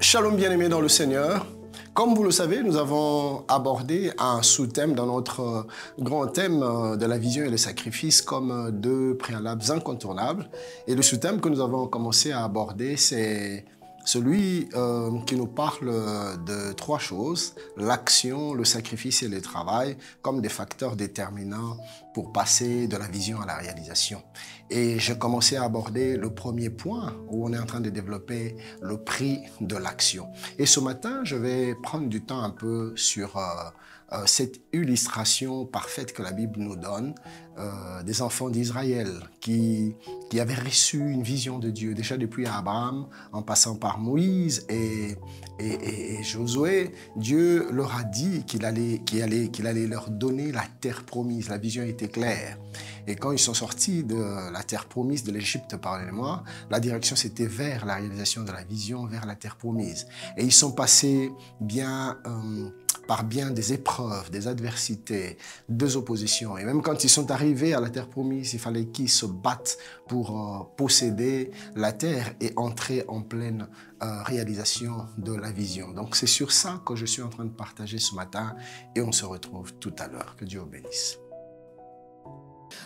Shalom bien-aimés dans le Seigneur. Comme vous le savez, nous avons abordé un sous-thème dans notre grand thème de la vision et le sacrifice comme deux préalables incontournables. Et le sous-thème que nous avons commencé à aborder, c'est celui qui nous parle de trois choses: l'action, le sacrifice et le travail, comme des facteurs déterminants pour passer de la vision à la réalisation. Et j'ai commencé à aborder le premier point où on est en train de développer le prix de l'action. Et ce matin, je vais prendre du temps un peu sur cette illustration parfaite que la Bible nous donne des enfants d'Israël qui avaient reçu une vision de Dieu déjà depuis Abraham, en passant par Moïse et Josué. Dieu leur a dit qu'il allait leur donner la terre promise. La vision était claire. Et quand ils sont sortis de la terre promise de l'Égypte, pardonnez-moi, la direction c'était vers la réalisation de la vision, vers la terre promise. Et ils sont passés par bien des épreuves, des adversités, des oppositions. Et même quand ils sont arrivés à la terre promise, il fallait qu'ils se battent pour posséder la terre et entrer en pleine réalisation de la vision. Donc c'est sur ça que je suis en train de partager ce matin et on se retrouve tout à l'heure. Que Dieu vous bénisse.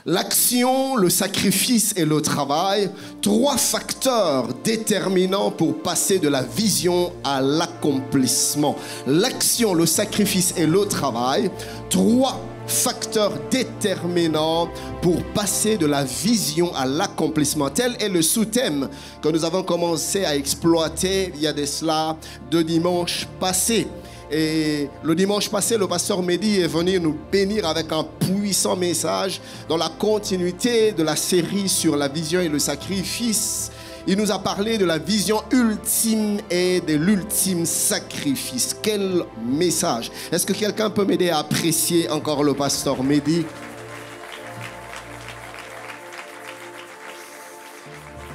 L'action, le sacrifice et le travail, trois facteurs déterminants pour passer de la vision à l'accomplissement. L'action, le sacrifice et le travail, trois facteurs déterminants pour passer de la vision à l'accomplissement. Tel est le sous-thème que nous avons commencé à exploiter il y a de cela 2 dimanches passés. Et le dimanche passé, le pasteur Mehdi est venu nous bénir avec un puissant message dans la continuité de la série sur la vision et le sacrifice. Il nous a parlé de la vision ultime et de l'ultime sacrifice. Quel message! Est-ce que quelqu'un peut m'aider à apprécier encore le pasteur Mehdi?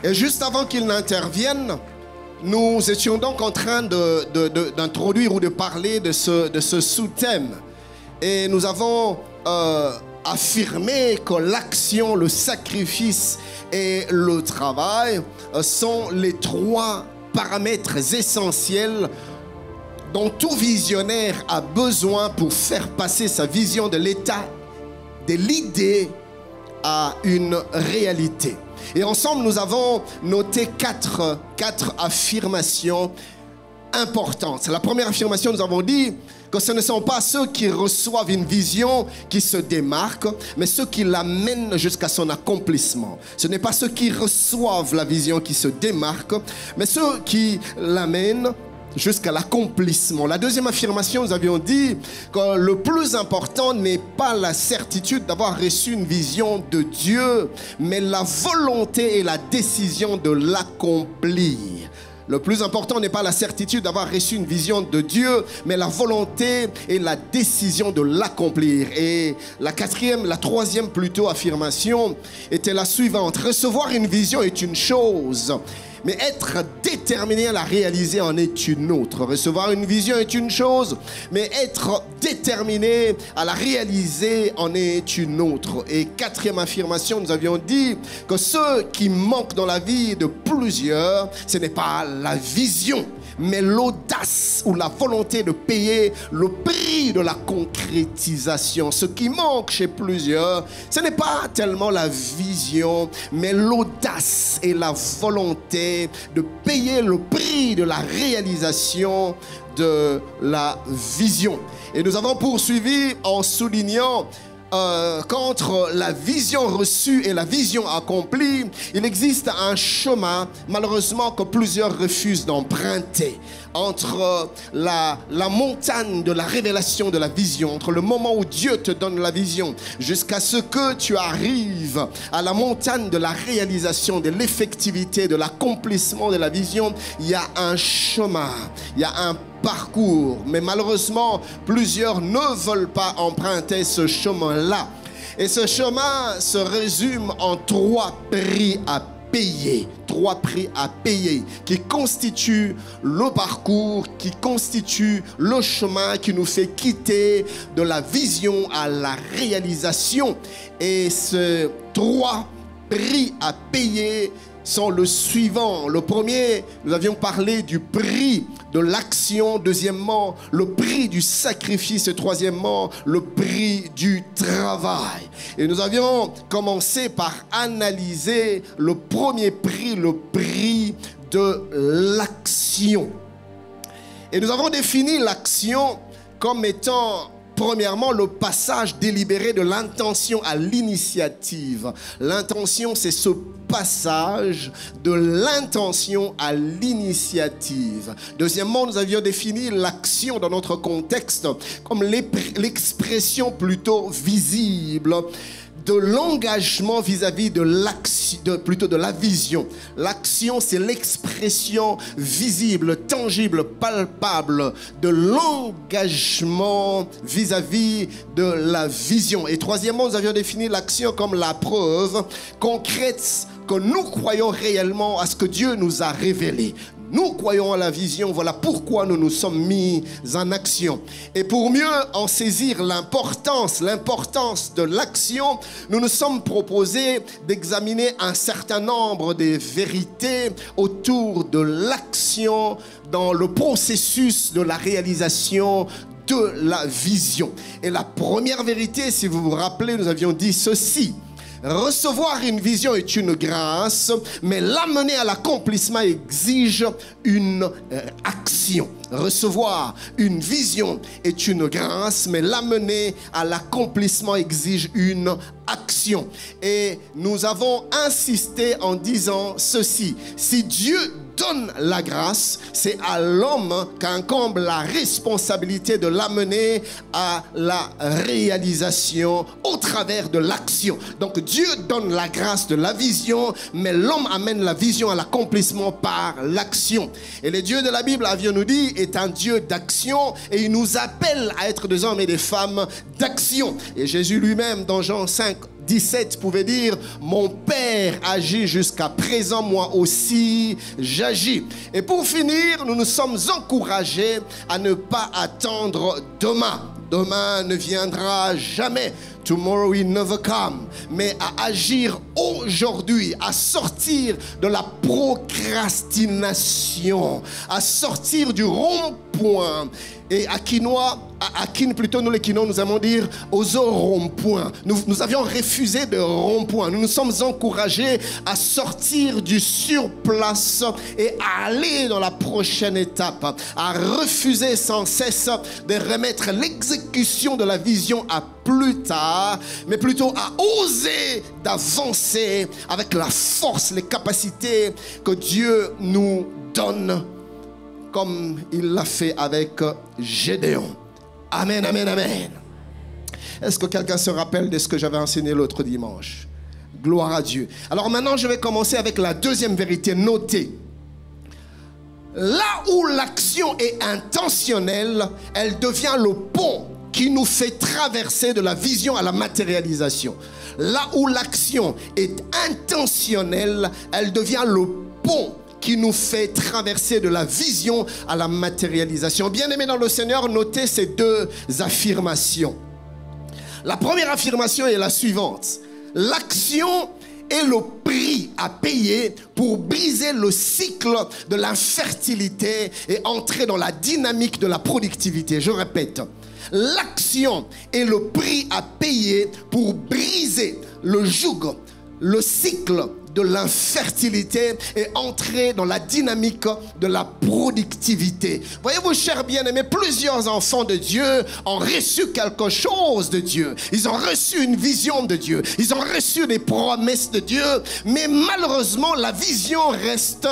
Et juste avant qu'il n'intervienne, nous étions donc en train d'introduire ou de parler de ce sous-thème. Et nous avons affirmé que l'action, le sacrifice et le travail sont les trois paramètres essentiels dont tout visionnaire a besoin pour faire passer sa vision de l'état, de l'idée à une réalité. Et ensemble, nous avons noté quatre affirmations importantes. La première affirmation, nous avons dit que ce ne sont pas ceux qui reçoivent une vision qui se démarquent, mais ceux qui l'amènent jusqu'à son accomplissement. Ce n'est pas ceux qui reçoivent la vision qui se démarquent, mais ceux qui l'amènent jusqu'à l'accomplissement. La deuxième affirmation, nous avions dit que le plus important n'est pas la certitude d'avoir reçu une vision de Dieu, mais la volonté et la décision de l'accomplir. Le plus important n'est pas la certitude d'avoir reçu une vision de Dieu, mais la volonté et la décision de l'accomplir. Et la troisième affirmation était la suivante: recevoir une vision est une chose, mais être déterminé à la réaliser en est une autre. Recevoir une vision est une chose, mais être déterminé à la réaliser en est une autre. Et quatrième affirmation, nous avions dit que ceux qui manquent dans la vie de plusieurs, ce n'est pas la vision, mais l'audace ou la volonté de payer le prix de la concrétisation. Ce qui manque chez plusieurs, ce n'est pas tellement la vision, mais l'audace et la volonté de payer le prix de la réalisation de la vision. Et nous avons poursuivi en soulignant qu'entre la vision reçue et la vision accomplie, il existe un chemin, malheureusement, que plusieurs refusent d'emprunter. Entre la montagne de la révélation de la vision, entre le moment où Dieu te donne la vision, jusqu'à ce que tu arrives à la montagne de la réalisation, de l'effectivité, de l'accomplissement de la vision, il y a un chemin, il y a un parcours, mais malheureusement, plusieurs ne veulent pas emprunter ce chemin-là. Et ce chemin se résume en trois prix à payer. Trois prix à payer qui constituent le parcours, qui constituent le chemin qui nous fait quitter de la vision à la réalisation. Et ces trois prix à payer sont le suivant. Le premier, nous avions parlé du prix de l'action. Deuxièmement, le prix du sacrifice. Et troisièmement, le prix du travail. Et nous avions commencé par analyser le premier prix, le prix de l'action. Et nous avons défini l'action comme étant, premièrement, le passage délibéré de l'intention à l'initiative. L'intention, c'est ce passage de l'intention à l'initiative. Deuxièmement, nous avions défini l'action dans notre contexte comme l'expression plutôt visible de l'engagement vis-à-vis de l'action, plutôt de la vision. L'action, c'est l'expression visible, tangible, palpable de l'engagement vis-à-vis de la vision. Et troisièmement, nous avions défini l'action comme la preuve concrète que nous croyons réellement à ce que Dieu nous a révélé. Nous croyons à la vision, voilà pourquoi nous nous sommes mis en action. Et pour mieux en saisir l'importance de l'action, nous nous sommes proposés d'examiner un certain nombre de vérités autour de l'action dans le processus de la réalisation de la vision. Et la première vérité, si vous vous rappelez, nous avions dit ceci: recevoir une vision est une grâce, mais l'amener à l'accomplissement exige une action. Recevoir une vision est une grâce, mais l'amener à l'accomplissement exige une action. Et nous avons insisté en disant ceci: si Dieu donne la grâce, c'est à l'homme qu'incombe la responsabilité de l'amener à la réalisation au travers de l'action. Donc Dieu donne la grâce de la vision, mais l'homme amène la vision à l'accomplissement par l'action. Et le Dieu de la Bible, avions-nous dit, est un Dieu d'action, et il nous appelle à être des hommes et des femmes d'action. Et Jésus lui-même, dans Jean 5:17 pouvait dire: mon Père agit jusqu'à présent, moi aussi j'agis. Et pour finir, nous nous sommes encouragés à ne pas attendre demain. Demain ne viendra jamais. Tomorrow will never come. Mais à agir aujourd'hui, à sortir de la procrastination, à sortir du rond-point. Et à quinoa, plutôt nous les quinois, nous allons dire aux ronds-points. Nous avions refusé de rond-point. Nous nous sommes encouragés à sortir du surplace et à aller dans la prochaine étape, à refuser sans cesse de remettre l'exécution de la vision à plus tard, mais plutôt à oser d'avancer avec la force, les capacités que Dieu nous donne, comme il l'a fait avec Gédéon. Amen, amen, amen. Est-ce que quelqu'un se rappelle de ce que j'avais enseigné l'autre dimanche? Gloire à Dieu. Alors maintenant, je vais commencer avec la deuxième vérité. Notez. Là où l'action est intentionnelle, elle devient le pont qui nous fait traverser de la vision à la matérialisation. Là où l'action est intentionnelle, elle devient le pont qui nous fait traverser de la vision à la matérialisation. Bien-aimés dans le Seigneur, notez ces deux affirmations. La première affirmation est la suivante: l'action est le prix à payer pour briser le cycle de l'infertilité et entrer dans la dynamique de la productivité. Je répète, l'action est le prix à payer pour briser le joug, le cycle de l'infertilité et entrer dans la dynamique de la productivité. Voyez-vous, chers bien-aimés, plusieurs enfants de Dieu ont reçu quelque chose de Dieu. Ils ont reçu une vision de Dieu. Ils ont reçu des promesses de Dieu. Mais malheureusement, la vision reste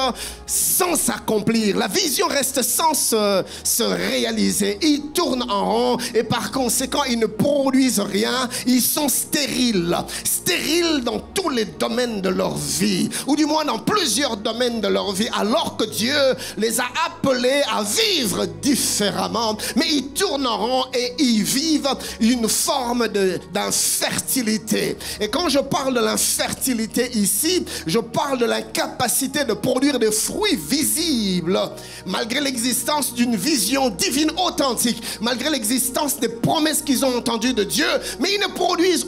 sans s'accomplir. La vision reste sans se réaliser. Ils tournent en rond et par conséquent, ils ne produisent rien. Ils sont stériles. Stériles dans tous les domaines de leur vie, ou du moins dans plusieurs domaines de leur vie, alors que Dieu les a appelés à vivre différemment. Mais ils tournent en rond et ils vivent une forme d'infertilité. Et quand je parle de l'infertilité ici, je parle de l'incapacité de produire des fruits visibles, malgré l'existence d'une vision divine authentique, malgré l'existence des promesses qu'ils ont entendues de Dieu, mais ils ne produisent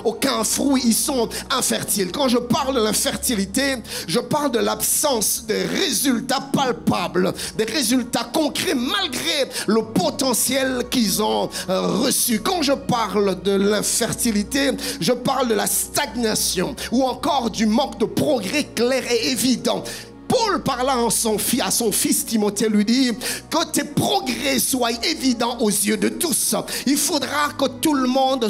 aucun fruit, ils sont infertiles. Quand je parle parle de l'infertilité, je parle de l'absence de résultats palpables, des résultats concrets malgré le potentiel qu'ils ont reçu. Quand je parle de l'infertilité, je parle de la stagnation ou encore du manque de progrès clair et évident. Paul parlant à son fils Timothée lui dit que tes progrès soient évidents aux yeux de tous. Il faudra que tout le monde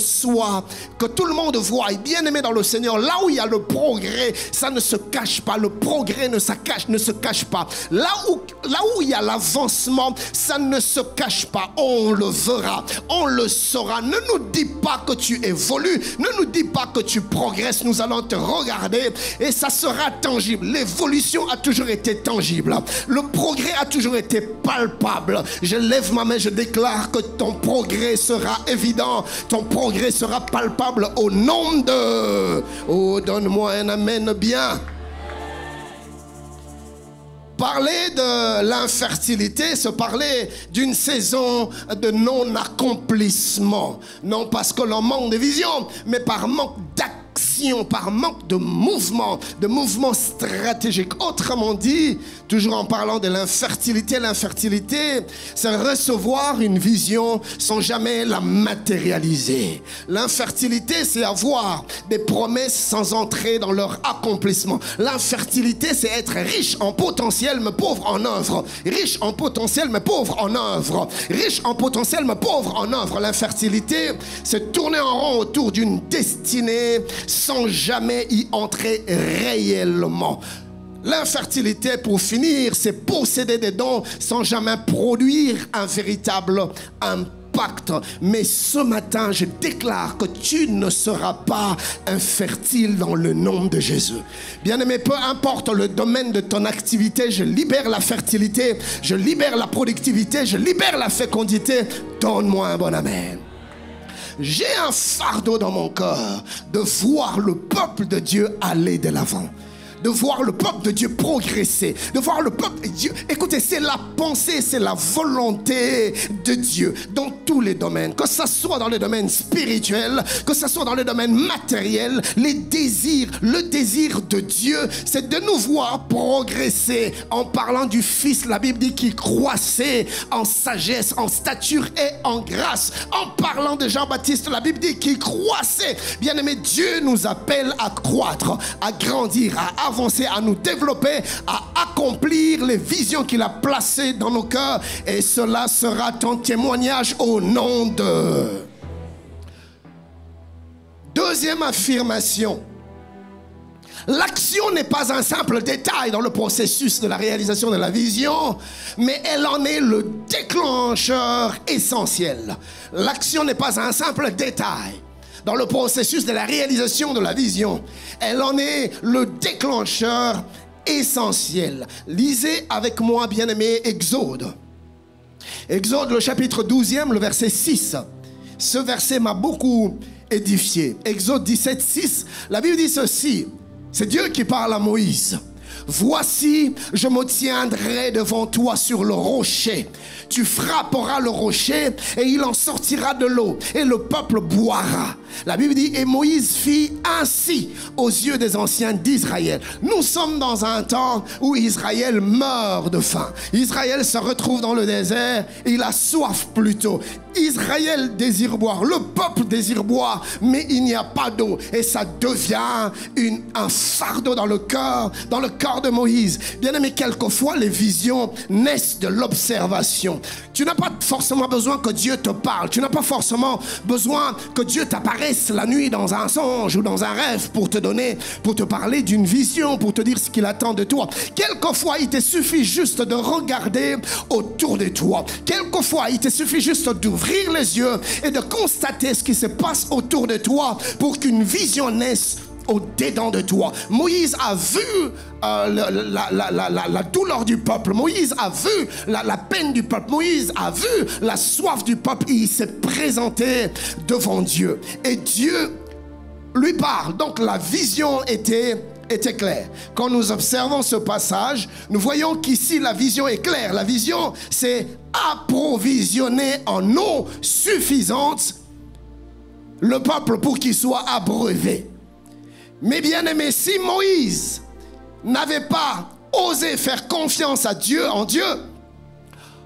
voie. Et bien aimé dans le Seigneur, là où il y a le progrès, ça ne se cache pas. Le progrès ne se cache pas. Là où il y a l'avancement, ça ne se cache pas. On le verra, on le saura. Ne nous dis pas que tu évolues, ne nous dis pas que tu progresses. Nous allons te regarder et ça sera tangible. L'évolution a toujours été tangible. Le progrès a toujours été palpable. Je lève ma main, je déclare que ton progrès sera évident, ton progrès sera palpable au nom de... Oh, donne-moi un amen bien. Parler de l'infertilité, se parler d'une saison de non-accomplissement. Non parce que l'on manque de vision, mais par manque d'action, par manque de mouvement stratégique. Autrement dit, toujours en parlant de l'infertilité, c'est recevoir une vision sans jamais la matérialiser. L'infertilité, c'est avoir des promesses sans entrer dans leur accomplissement. L'infertilité, c'est être riche en potentiel, mais pauvre en œuvre. Riche en potentiel, mais pauvre en œuvre. Riche en potentiel, mais pauvre en œuvre. L'infertilité, c'est tourner en rond autour d'une destinée sans jamais y entrer réellement. L'infertilité, pour finir, c'est posséder des dons sans jamais produire un véritable impact. Mais ce matin, je déclare que tu ne seras pas infertile dans le nom de Jésus. Bien-aimé, peu importe le domaine de ton activité, je libère la fertilité, je libère la productivité, je libère la fécondité. Donne-moi un bon amen. J'ai un fardeau dans mon cœur de voir le peuple de Dieu aller de l'avant. De voir le peuple de Dieu progresser, de voir le peuple de Dieu. Écoutez, c'est la pensée, c'est la volonté de Dieu dans tous les domaines, que ce soit dans le domaine spirituel, que ce soit dans le domaine matériel, les désirs, le désir de Dieu, c'est de nous voir progresser. En parlant du Fils, la Bible dit qu'il croissait en sagesse, en stature et en grâce. En parlant de Jean-Baptiste, la Bible dit qu'il croissait. Bien-aimé, Dieu nous appelle à croître, à grandir, à avancer, à nous développer, à accomplir les visions qu'il a placées dans nos cœurs. Et cela sera ton témoignage au nom de... Deuxième affirmation. L'action n'est pas un simple détail dans le processus de la réalisation de la vision, mais elle en est le déclencheur essentiel. L'action n'est pas un simple détail dans le processus de la réalisation de la vision. Elle en est le déclencheur essentiel. Lisez avec moi, bien-aimé, Exode. Exode, le chapitre 12e, le verset 6. Ce verset m'a beaucoup édifié. Exode 17, 6. La Bible dit ceci. C'est Dieu qui parle à Moïse. Voici, je me tiendrai devant toi sur le rocher. Tu frapperas le rocher et il en sortira de l'eau et le peuple boira. La Bible dit, et Moïse fit ainsi aux yeux des anciens d'Israël. Nous sommes dans un temps où Israël meurt de faim. Israël se retrouve dans le désert et il a soif plutôt. Israël désire boire, le peuple désire boire, mais il n'y a pas d'eau. Et ça devient un fardeau dans le cœur de Moïse. Bien aimé, quelquefois les visions naissent de l'observation. Tu n'as pas forcément besoin que Dieu te parle. Tu n'as pas forcément besoin que Dieu t'apparaisse la nuit dans un songe ou dans un rêve pour te parler d'une vision, pour te dire ce qu'il attend de toi. Quelquefois, il te suffit juste de regarder autour de toi. Quelquefois, il te suffit juste d'ouvrir les yeux et de constater ce qui se passe autour de toi pour qu'une vision naisse au-dedans de toi. Moïse a vu la douleur du peuple. Moïse a vu la peine du peuple. Moïse a vu la soif du peuple et il s'est présenté devant Dieu. Et Dieu lui parle. Donc la vision était claire. Quand nous observons ce passage, nous voyons qu'ici la vision est claire. La vision, c'est approvisionner en eau suffisante le peuple pour qu'il soit abreuvé. Mais bien aimé, si Moïse n'avait pas osé faire confiance à Dieu, en Dieu,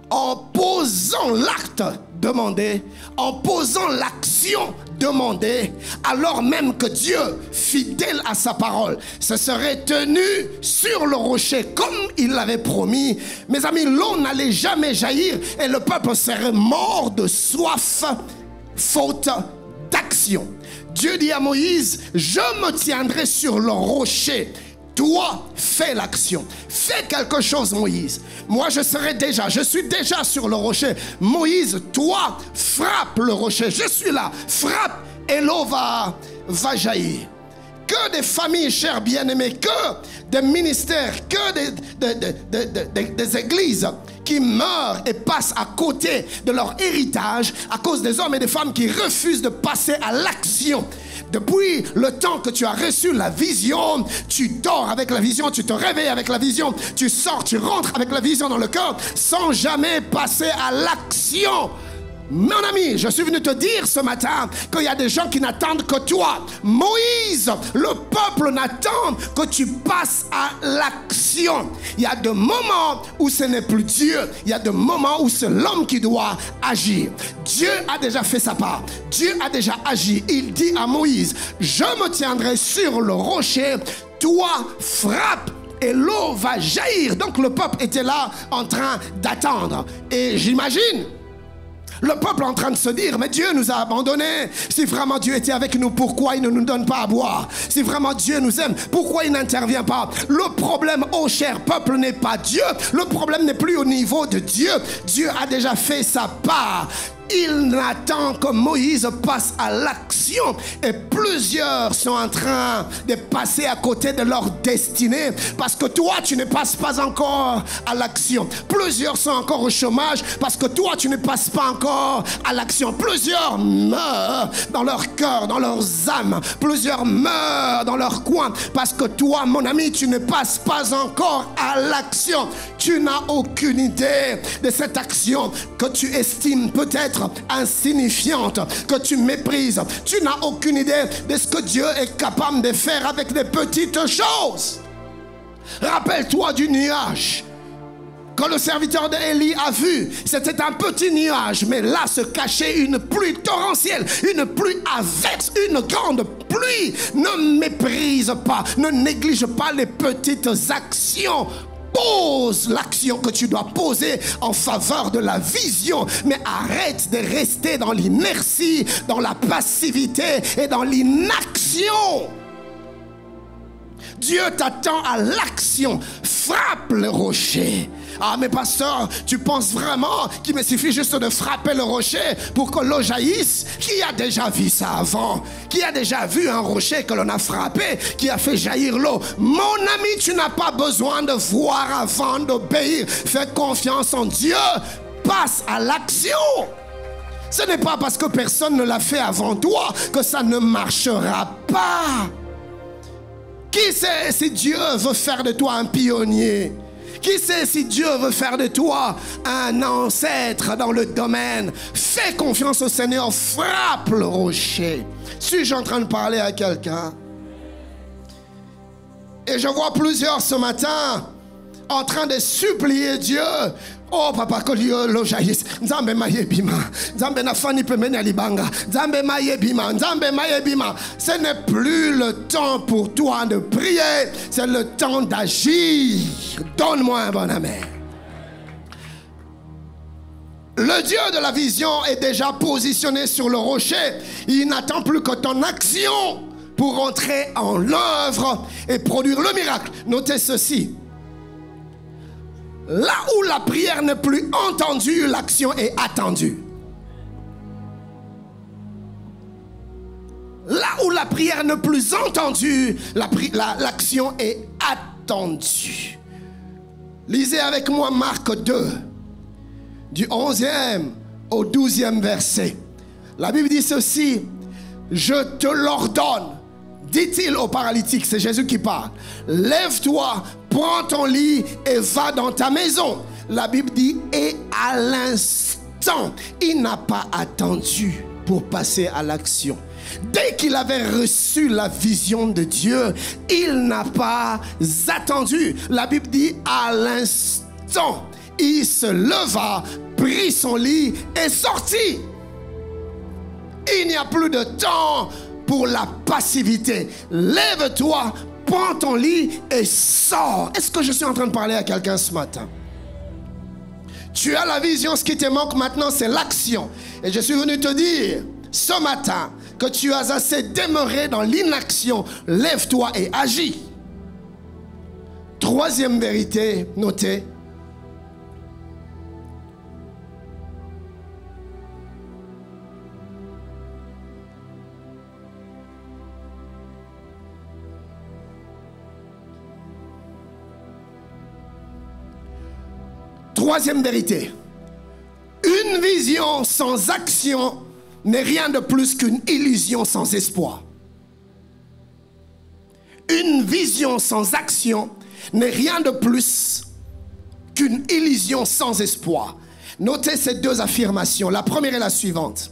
en posant l'acte demandé, en posant l'action demandée, alors même que Dieu, fidèle à sa parole, se serait tenu sur le rocher comme il l'avait promis, mes amis, l'eau n'allait jamais jaillir et le peuple serait mort de soif, faute d'action. Dieu dit à Moïse, je me tiendrai sur le rocher. Toi, fais l'action. Fais quelque chose, Moïse. Moi, je suis déjà sur le rocher. Moïse, toi, frappe le rocher. Je suis là. Frappe et l'eau va jaillir. Que des familles, chers bien-aimés, que des ministères, que des églises qui meurent et passent à côté de leur héritage à cause des hommes et des femmes qui refusent de passer à l'action. Depuis le temps que tu as reçu la vision, tu dors avec la vision, tu te réveilles avec la vision, tu sors, tu rentres avec la vision dans le cœur sans jamais passer à l'action. Mon ami, je suis venu te dire ce matin qu'il y a des gens qui n'attendent que toi. Moïse, le peuple n'attend que tu passes à l'action. Il y a des moments où ce n'est plus Dieu. Il y a des moments où c'est l'homme qui doit agir. Dieu a déjà fait sa part. Dieu a déjà agi. Il dit à Moïse, je me tiendrai sur le rocher, toi frappe et l'eau va jaillir. Donc le peuple était là en train d'attendre. Et j'imagine le peuple en train de se dire, mais Dieu nous a abandonnés. Si vraiment Dieu était avec nous, pourquoi il ne nous donne pas à boire? Si vraiment Dieu nous aime, pourquoi il n'intervient pas? Le problème, ô cher peuple, n'est pas Dieu. Le problème n'est plus au niveau de Dieu. Dieu a déjà fait sa part. Il n'attend que Moïse passe à l'action. Et plusieurs sont en train de passer à côté de leur destinée parce que toi, tu ne passes pas encore à l'action. Plusieurs sont encore au chômage parce que toi, tu ne passes pas encore à l'action. Plusieurs meurent dans leur cœur, dans leurs âmes. Plusieurs meurent dans leur coin parce que toi, mon ami, tu ne passes pas encore à l'action. Tu n'as aucune idée de cette action que tu estimes peut-être insignifiante, que tu méprises. Tu n'as aucune idée de ce que Dieu est capable de faire avec des petites choses. Rappelle-toi du nuage que le serviteur d'Élie a vu. C'était un petit nuage, mais là se cachait une pluie torrentielle, une pluie averse, une grande pluie. Ne méprise pas, ne néglige pas les petites actions. Pose l'action que tu dois poser en faveur de la vision, mais arrête de rester dans l'inertie, dans la passivité et dans l'inaction. Dieu t'attend à l'action. Frappe le rocher. Ah mais pasteur, tu penses vraiment qu'il me suffit juste de frapper le rocher pour que l'eau jaillisse? Qui a déjà vu ça avant? Qui a déjà vu un rocher que l'on a frappé, qui a fait jaillir l'eau? Mon ami, tu n'as pas besoin de voir avant d'obéir. Fais confiance en Dieu. Passe à l'action. Ce n'est pas parce que personne ne l'a fait avant toi que ça ne marchera pas. Qui sait si Dieu veut faire de toi un pionnier? Qui sait si Dieu veut faire de toi un ancêtre dans le domaine? Fais confiance au Seigneur, frappe le rocher. Suis-je en train de parler à quelqu'un? Et je vois plusieurs ce matin en train de supplier Dieu. Oh papa, que Dieu jaillisse. Nzambe mayebima. Nzambe nafani pemene libanga. Nzambe mayebima. Nzambe mayebima. Ce n'est plus le temps pour toi de prier. C'est le temps d'agir. Donne-moi un bon amen. Le Dieu de la vision est déjà positionné sur le rocher. Il n'attend plus que ton action pour entrer en œuvre et produire le miracle. Notez ceci. Là où la prière n'est plus entendue, l'action est attendue. Là où la prière n'est plus entendue, l'action est attendue. Lisez avec moi Marc 2, du 11e au 12e verset. La Bible dit ceci: je te l'ordonne, dit-il au paralytique, c'est Jésus qui parle. Lève-toi, prends ton lit et va dans ta maison. La Bible dit, et à l'instant, il n'a pas attendu pour passer à l'action. Dès qu'il avait reçu la vision de Dieu, il n'a pas attendu. La Bible dit à l'instant, il se leva, prit son lit et sortit. Il n'y a plus de temps pour la passivité. Lève-toi, prends ton lit et sors. Est-ce que je suis en train de parler à quelqu'un ce matin? Tu as la vision, ce qui te manque maintenant, c'est l'action. Et je suis venu te dire ce matin que tu as assez demeuré dans l'inaction. Lève-toi et agis. Troisième vérité, notez. Troisième vérité. Une vision sans action n'est rien de plus qu'une illusion sans espoir. Une vision sans action n'est rien de plus qu'une illusion sans espoir. Notez ces deux affirmations. La première est la suivante.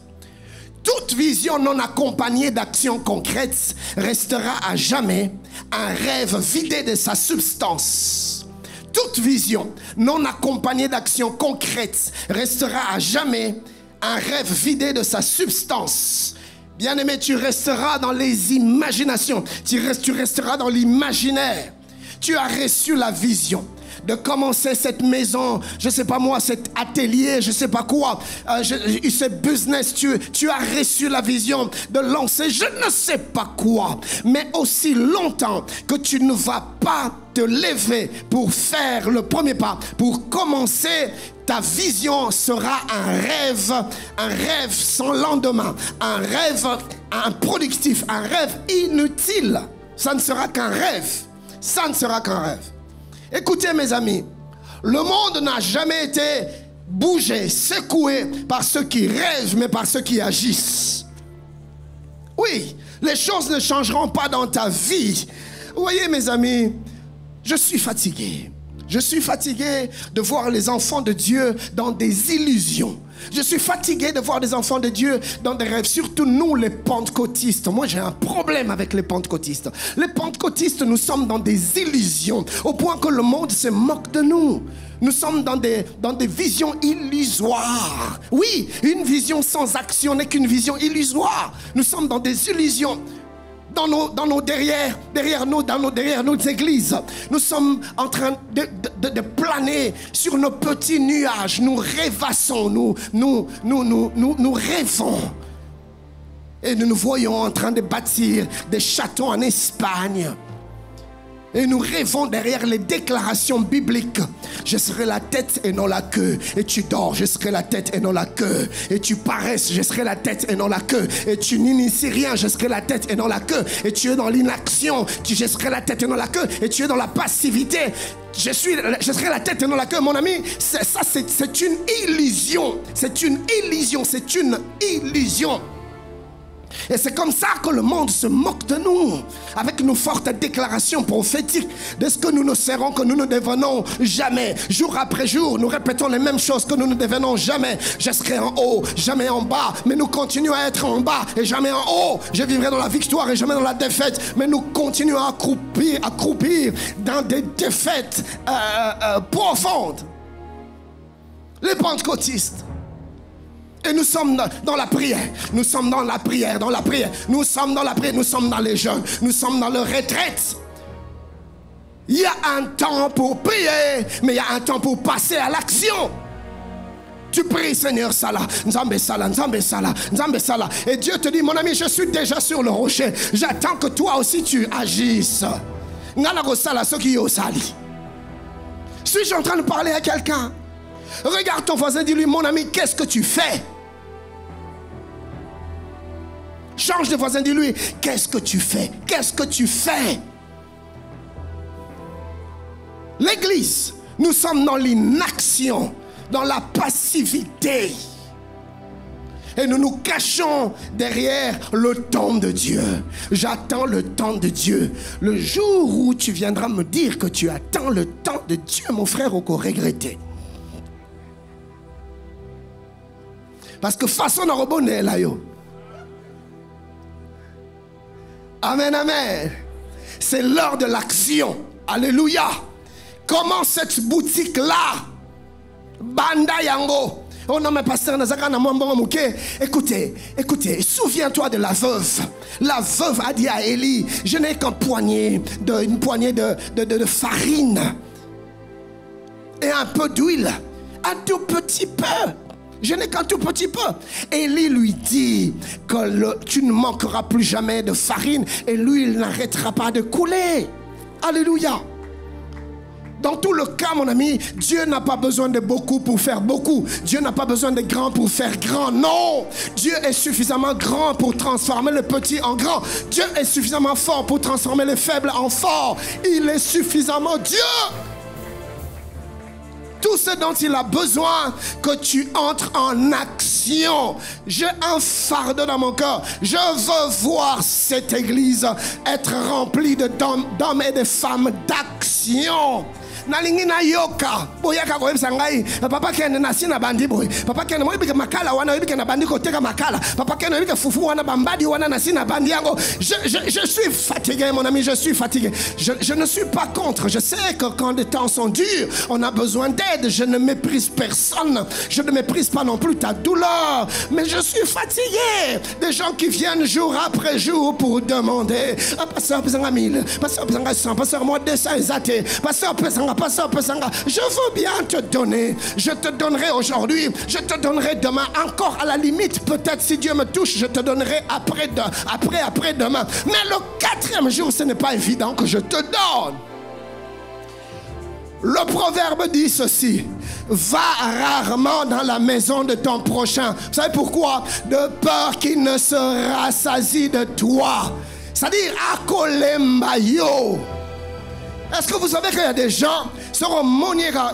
Toute vision non accompagnée d'actions concrètes restera à jamais un rêve vidé de sa substance. Toute vision non accompagnée d'actions concrètes restera à jamais un rêve vidé de sa substance. Bien-aimé, tu resteras dans les imaginations, tu resteras dans l'imaginaire. Tu as reçu la vision de commencer cette maison, je ne sais pas moi, cet atelier, je ne sais pas quoi, ce business, tu as reçu la vision de lancer je ne sais pas quoi. Mais aussi longtemps que tu ne vas pas te lever pour faire le premier pas, pour commencer, ta vision sera un rêve sans lendemain, un rêve improductif, un rêve inutile. Ça ne sera qu'un rêve. Ça ne sera qu'un rêve. Écoutez mes amis, le monde n'a jamais été bougé, secoué par ceux qui rêvent, mais par ceux qui agissent. Oui, les choses ne changeront pas dans ta vie. Vous voyez mes amis, je suis fatigué. Je suis fatigué de voir les enfants de Dieu dans des illusions. Je suis fatigué de voir des enfants de Dieu dans des rêves. Surtout nous les pentecôtistes. Moi j'ai un problème avec les pentecôtistes. Les pentecôtistes, nous sommes dans des illusions au point que le monde se moque de nous. Nous sommes dans des visions illusoires. Oui, une vision sans action n'est qu'une vision illusoire. Nous sommes dans des illusions. Dans nos derrière nos églises, nous sommes en train de planer sur nos petits nuages. Nous rêvassons, nous rêvons. Et nous nous voyons en train de bâtir des châteaux en Espagne. Et nous rêvons derrière les déclarations bibliques. Je serai la tête et non la queue. Et tu dors, je serai la tête et non la queue. Et tu paresses, je serai la tête et non la queue. Et tu n'inities rien, je serai la tête et non la queue. Et tu es dans l'inaction, je serai la tête et non la queue. Et tu es dans la passivité, je serai la tête et non la queue. Mon ami, c'est une illusion. C'est une illusion, c'est une illusion. Et c'est comme ça que le monde se moque de nous, avec nos fortes déclarations prophétiques de ce que nous ne serons, que nous ne devenons jamais. Jour après jour, nous répétons les mêmes choses que nous ne devenons jamais. Je serai en haut, jamais en bas, mais nous continuons à être en bas et jamais en haut. Je vivrai dans la victoire et jamais dans la défaite, mais nous continuons à croupir dans des défaites profondes. Les pentecôtistes. Et nous sommes dans la prière. Nous sommes dans la prière, dans la prière. Nous sommes dans la prière, nous sommes dans les jeûnes. Nous sommes dans la retraite. Il y a un temps pour prier, mais il y a un temps pour passer à l'action. Tu pries, Seigneur, Salah, Nzambe Salah, Nzambe Salah, Nzambe Salah. Et Dieu te dit, mon ami, je suis déjà sur le rocher. J'attends que toi aussi tu agisses. Suis-je en train de parler à quelqu'un? Regarde ton voisin, dis-lui, mon ami, qu'est-ce que tu fais? Change de voisin, dis-lui, qu'est-ce que tu fais? Qu'est-ce que tu fais? L'église, nous sommes dans l'inaction, dans la passivité. Et nous nous cachons derrière le temps de Dieu. J'attends le temps de Dieu. Le jour où tu viendras me dire que tu attends le temps de Dieu, mon frère, au regretter. Parce que façon à rebonner là, yo. Amen, amen. C'est l'heure de l'action. Alléluia. Comment cette boutique-là, Banda Yango. Oh non, mais pasteur, écoutez, souviens-toi de la veuve. La veuve a dit à Élie, je n'ai qu'une poignée de farine et un peu d'huile, un tout petit peu. Je n'ai qu'un tout petit peu. Élie lui dit que tu ne manqueras plus jamais de farine et l'huile n'arrêtera pas de couler. Alléluia. Dans tout le cas, mon ami, Dieu n'a pas besoin de beaucoup pour faire beaucoup. Dieu n'a pas besoin de grand pour faire grand. Non, Dieu est suffisamment grand pour transformer le petit en grand. Dieu est suffisamment fort pour transformer le faible en fort. Il est suffisamment Dieu. Tout ce dont il a besoin, que tu entres en action. J'ai un fardeau dans mon cœur. Je veux voir cette église être remplie d'hommes et de femmes d'action. Nalingi na yoka boyaka ko ebisangai papa kene na sina bandi boy papa kene mo ibike makala wana ibike na bandi ko teka makala papa kene ibike fufu wana bambadi wana na sina bandi yango. Je suis fatigué, mon ami, je suis fatigué. Je ne suis pas contre. Je sais que quand les temps sont durs, on a besoin d'aide. Je ne méprise personne. Je ne méprise pas non plus ta douleur, mais je suis fatigué des gens qui viennent jour après jour pour demander pasteur pesanga 1000, pasteur pesanga 100, pasteur moi 200 exaté, pasteur pesanga. Je veux bien te donner. Je te donnerai aujourd'hui. Je te donnerai demain. Encore à la limite, peut-être si Dieu me touche, je te donnerai après demain. Mais le 4e jour, ce n'est pas évident que je te donne. Le proverbe dit ceci: va rarement dans la maison de ton prochain. Vous savez pourquoi? De peur qu'il ne se rassasie de toi. C'est-à-dire, akolemba yo. Est-ce que vous savez qu'il y a des gens qui seront moniera?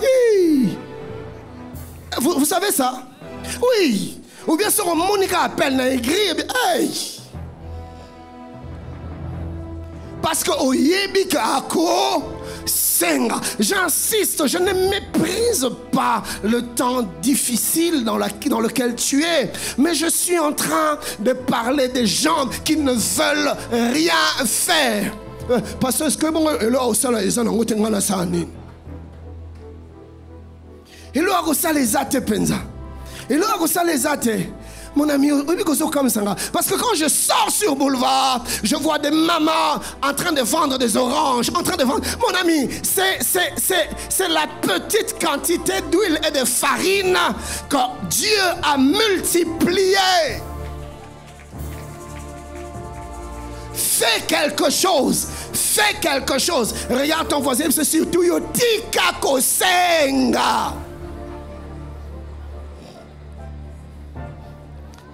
Vous savez ça? Oui. Ou bien seront monika appelle na écrit. Hey. Parce que au yebika ako senga. J'insiste, je ne méprise pas le temps difficile dans lequel tu es, mais je suis en train de parler des gens qui ne veulent rien faire. Parce que bon, là au sol ils ont ngotenga na sani. Et là au sol les ate penza. Et là au sol les ate. Mon ami, parce que quand je sors sur boulevard, je vois des mamans en train de vendre des oranges, en train de vendre. Mon ami, c'est la petite quantité d'huile et de farine que Dieu a multiplié. Fais quelque chose. Fais quelque chose. Regarde ton voisin, c'est surtout Yotika Kosenga.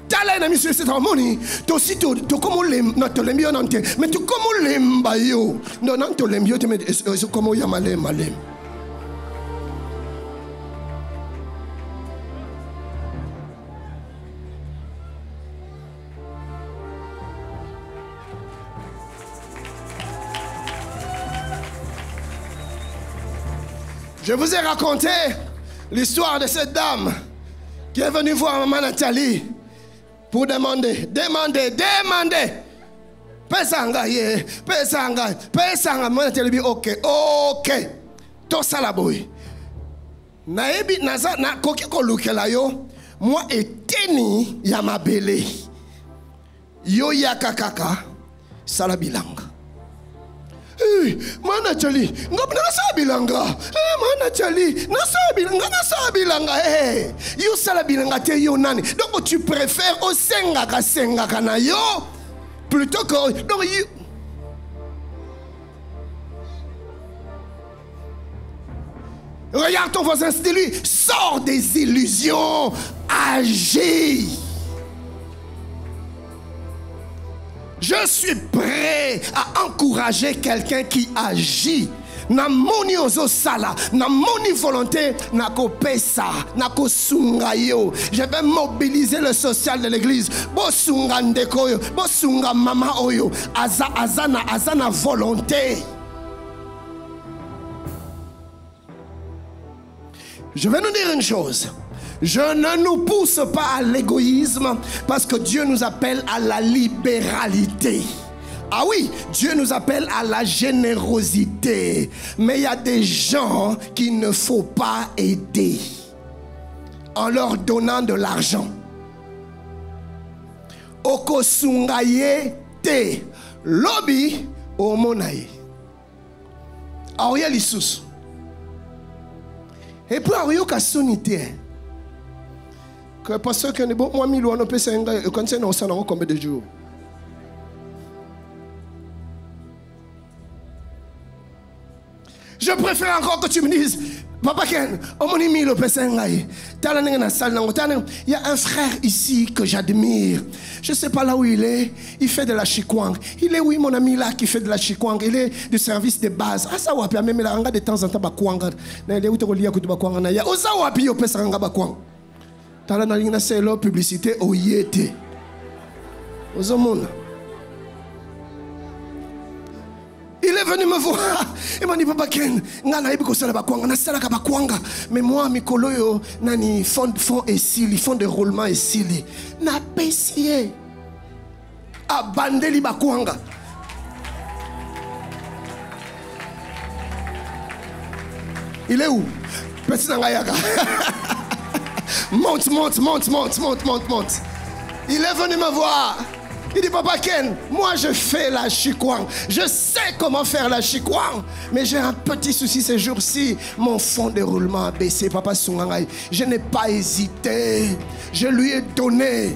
Tala na monsieur c'est harmonie. To si to comme na to lembio nante. Mais tu comme lemba yo. Non non to lembio te mais comme ya malem. Je vous ai raconté l'histoire de cette dame qui est venue voir maman Nathalie pour demander. Pesanga. Maman Nathalie dit ok. Tout ça la boy. Naebi naza na koki kolukela yo. Moi eteni ya mabele. Yo yakakaka salabilanga. Mana chali ngopna sabilanga mana chali nasabilanga yo salabilanga te yo nani. Donc tu préfères au senga na yo plutôt que donc regarde ton voisin, dis-lui, sors des illusions, agis. Je suis prêt à encourager quelqu'un qui agit. Na moni ozo sala, na moni volonté, na ko pesa, na ko sunga yo. Je vais mobiliser le social de l'église. Bo sunga ndeko yo, bo sunga mama oyo. Azana volonté. Je vais nous dire une chose. Je ne nous pousse pas à l'égoïsme parce que Dieu nous appelle à la libéralité. Ah oui, Dieu nous appelle à la générosité. Mais il y a des gens qu'il ne faut pas aider en leur donnant de l'argent. Okosungaye te lobby omonaye. Aoya lisusu. Et puis aoyo kasonité. Que pasteur que bon moi mi loano pesa nga e konse na osana combien de jours. Je préfère encore que tu me dises, Papa Ken, il y a un frère ici que j'admire. Je ne sais pas là où il est. Il fait de la chikwang. Il est oui, mon ami là qui fait de la chikwang. Il est du service de base. Ah, ça va, même là, de temps en temps, bakwang. Il est où tu relies à bakwang. Il y a osa wapi yo pesa nga bakwang. Tala na lingna c'est la publicité au yete. Ozomona. Il est venu me voir. Il m'a dit, Papa Ken, mais moi, Mikolo, yo, nani, fond et sili, fond de roulement et sili. Na pessier. Abandeli bakwanga. Il est où? Monte. Il est venu me voir. Il dit, Papa Ken, moi je fais la chikwang. Je sais comment faire la chikwang. Mais j'ai un petit souci ces jours-ci. Mon fond de roulement a baissé, Papa Sungangai. Je n'ai pas hésité. Je lui ai donné.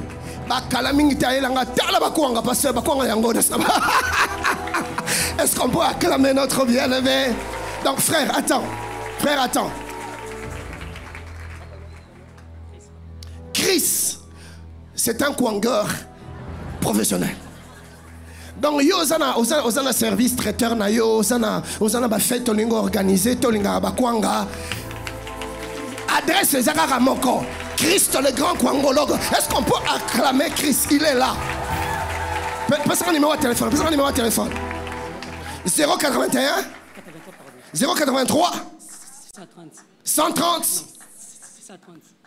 Est-ce qu'on peut acclamer notre bien-aimé? Donc frère, attends. Chris, c'est un kwangeur professionnel. Donc yo osana service traiteur na yo osana ba fête tolingo organisé tolinga ba kwanga adresse ezaka moko Christ le grand kwangologue. Est-ce qu'on peut acclamer Christ? Il est là. Passe un numéro de téléphone. 081 083 130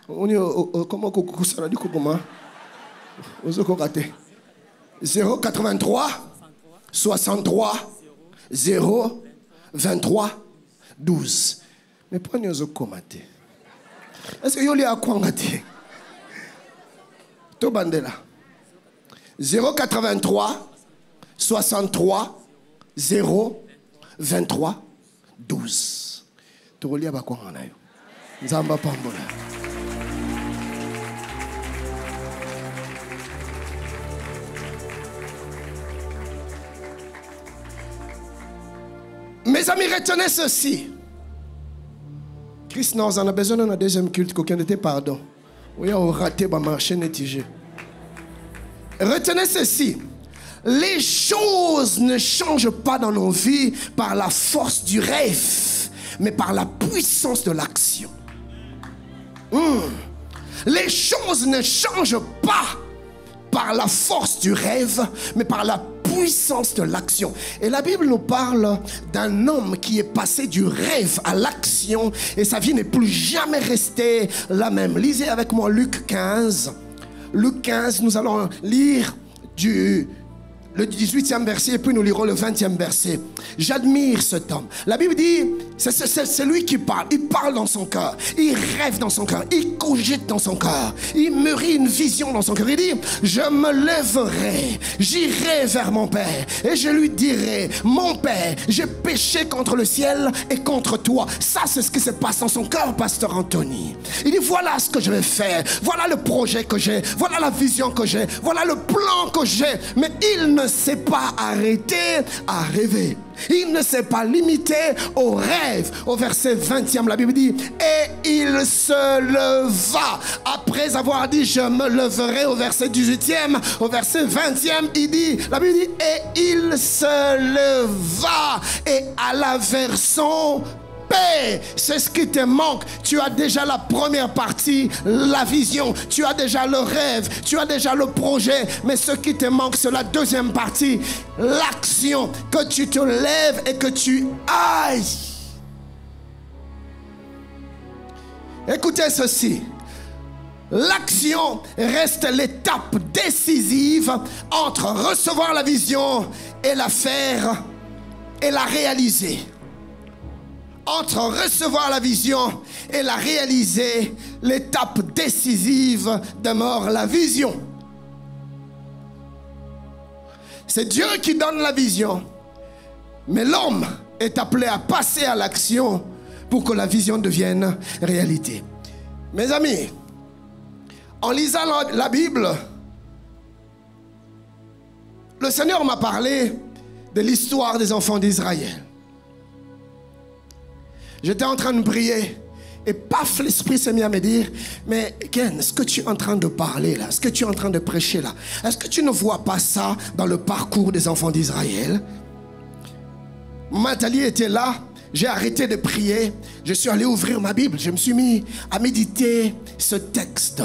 on est comment ça dit comment Ozoko raté 083 63 0 23 12. Mais prenez Ozoko maté. Est-ce que yoli a quoi maté? To bandela 083 63 0 23 12. To roli a ba quoi ngana yo. Nzamba pambola. Mes amis, retenez ceci. Christ, nous en a besoin d'un deuxième culte, qu'aucun n'était pardon. Oui, on a raté ma marché négligé. Retenez ceci. Les choses ne changent pas dans nos vies par la force du rêve, mais par la puissance de l'action. Les choses ne changent pas par la force du rêve, mais par la puissance de l'action. Et la Bible nous parle d'un homme qui est passé du rêve à l'action et sa vie n'est plus jamais restée la même. Lisez avec moi Luc 15. Luc 15, nous allons lire le 18e verset et puis nous lirons le 20e verset. J'admire cet homme. La Bible dit, c'est lui qui parle. Il parle dans son cœur. Il rêve dans son cœur. Il cogite dans son cœur. Il mûrit une vision dans son cœur. Il dit, je me lèverai. J'irai vers mon Père. Et je lui dirai, mon Père, j'ai péché contre le ciel et contre toi. Ça, c'est ce qui se passe dans son cœur, pasteur Anthony. Il dit, voilà ce que je vais faire. Voilà le projet que j'ai. Voilà la vision que j'ai. Voilà le plan que j'ai. Mais il ne s'est pas arrêté à rêver. Il ne s'est pas limité au rêve. Au verset 20e, la Bible dit, et il se leva. Après avoir dit, je me leverai, au verset 18e, au verset 20e, il dit, la Bible dit, et il se leva et alla vers son paix. C'est ce qui te manque. Tu as déjà la première partie, la vision. Tu as déjà le rêve. Tu as déjà le projet. Mais ce qui te manque, c'est la deuxième partie, l'action. Que tu te lèves et que tu ailles. Écoutez ceci. L'action reste l'étape décisive entre recevoir la vision et la faire et la réaliser. Entre recevoir la vision et la réaliser, l'étape décisive demeure la vision. C'est Dieu qui donne la vision, mais l'homme est appelé à passer à l'action pour que la vision devienne réalité. Mes amis, en lisant la Bible, le Seigneur m'a parlé de l'histoire des enfants d'Israël. J'étais en train de prier et paf, l'Esprit s'est mis à me dire, mais Ken, est-ce que tu es en train de parler là? Est-ce que tu es en train de prêcher là? Est-ce que tu ne vois pas ça dans le parcours des enfants d'Israël? Nathalie était là, j'ai arrêté de prier, je suis allé ouvrir ma Bible, je me suis mis à méditer ce texte.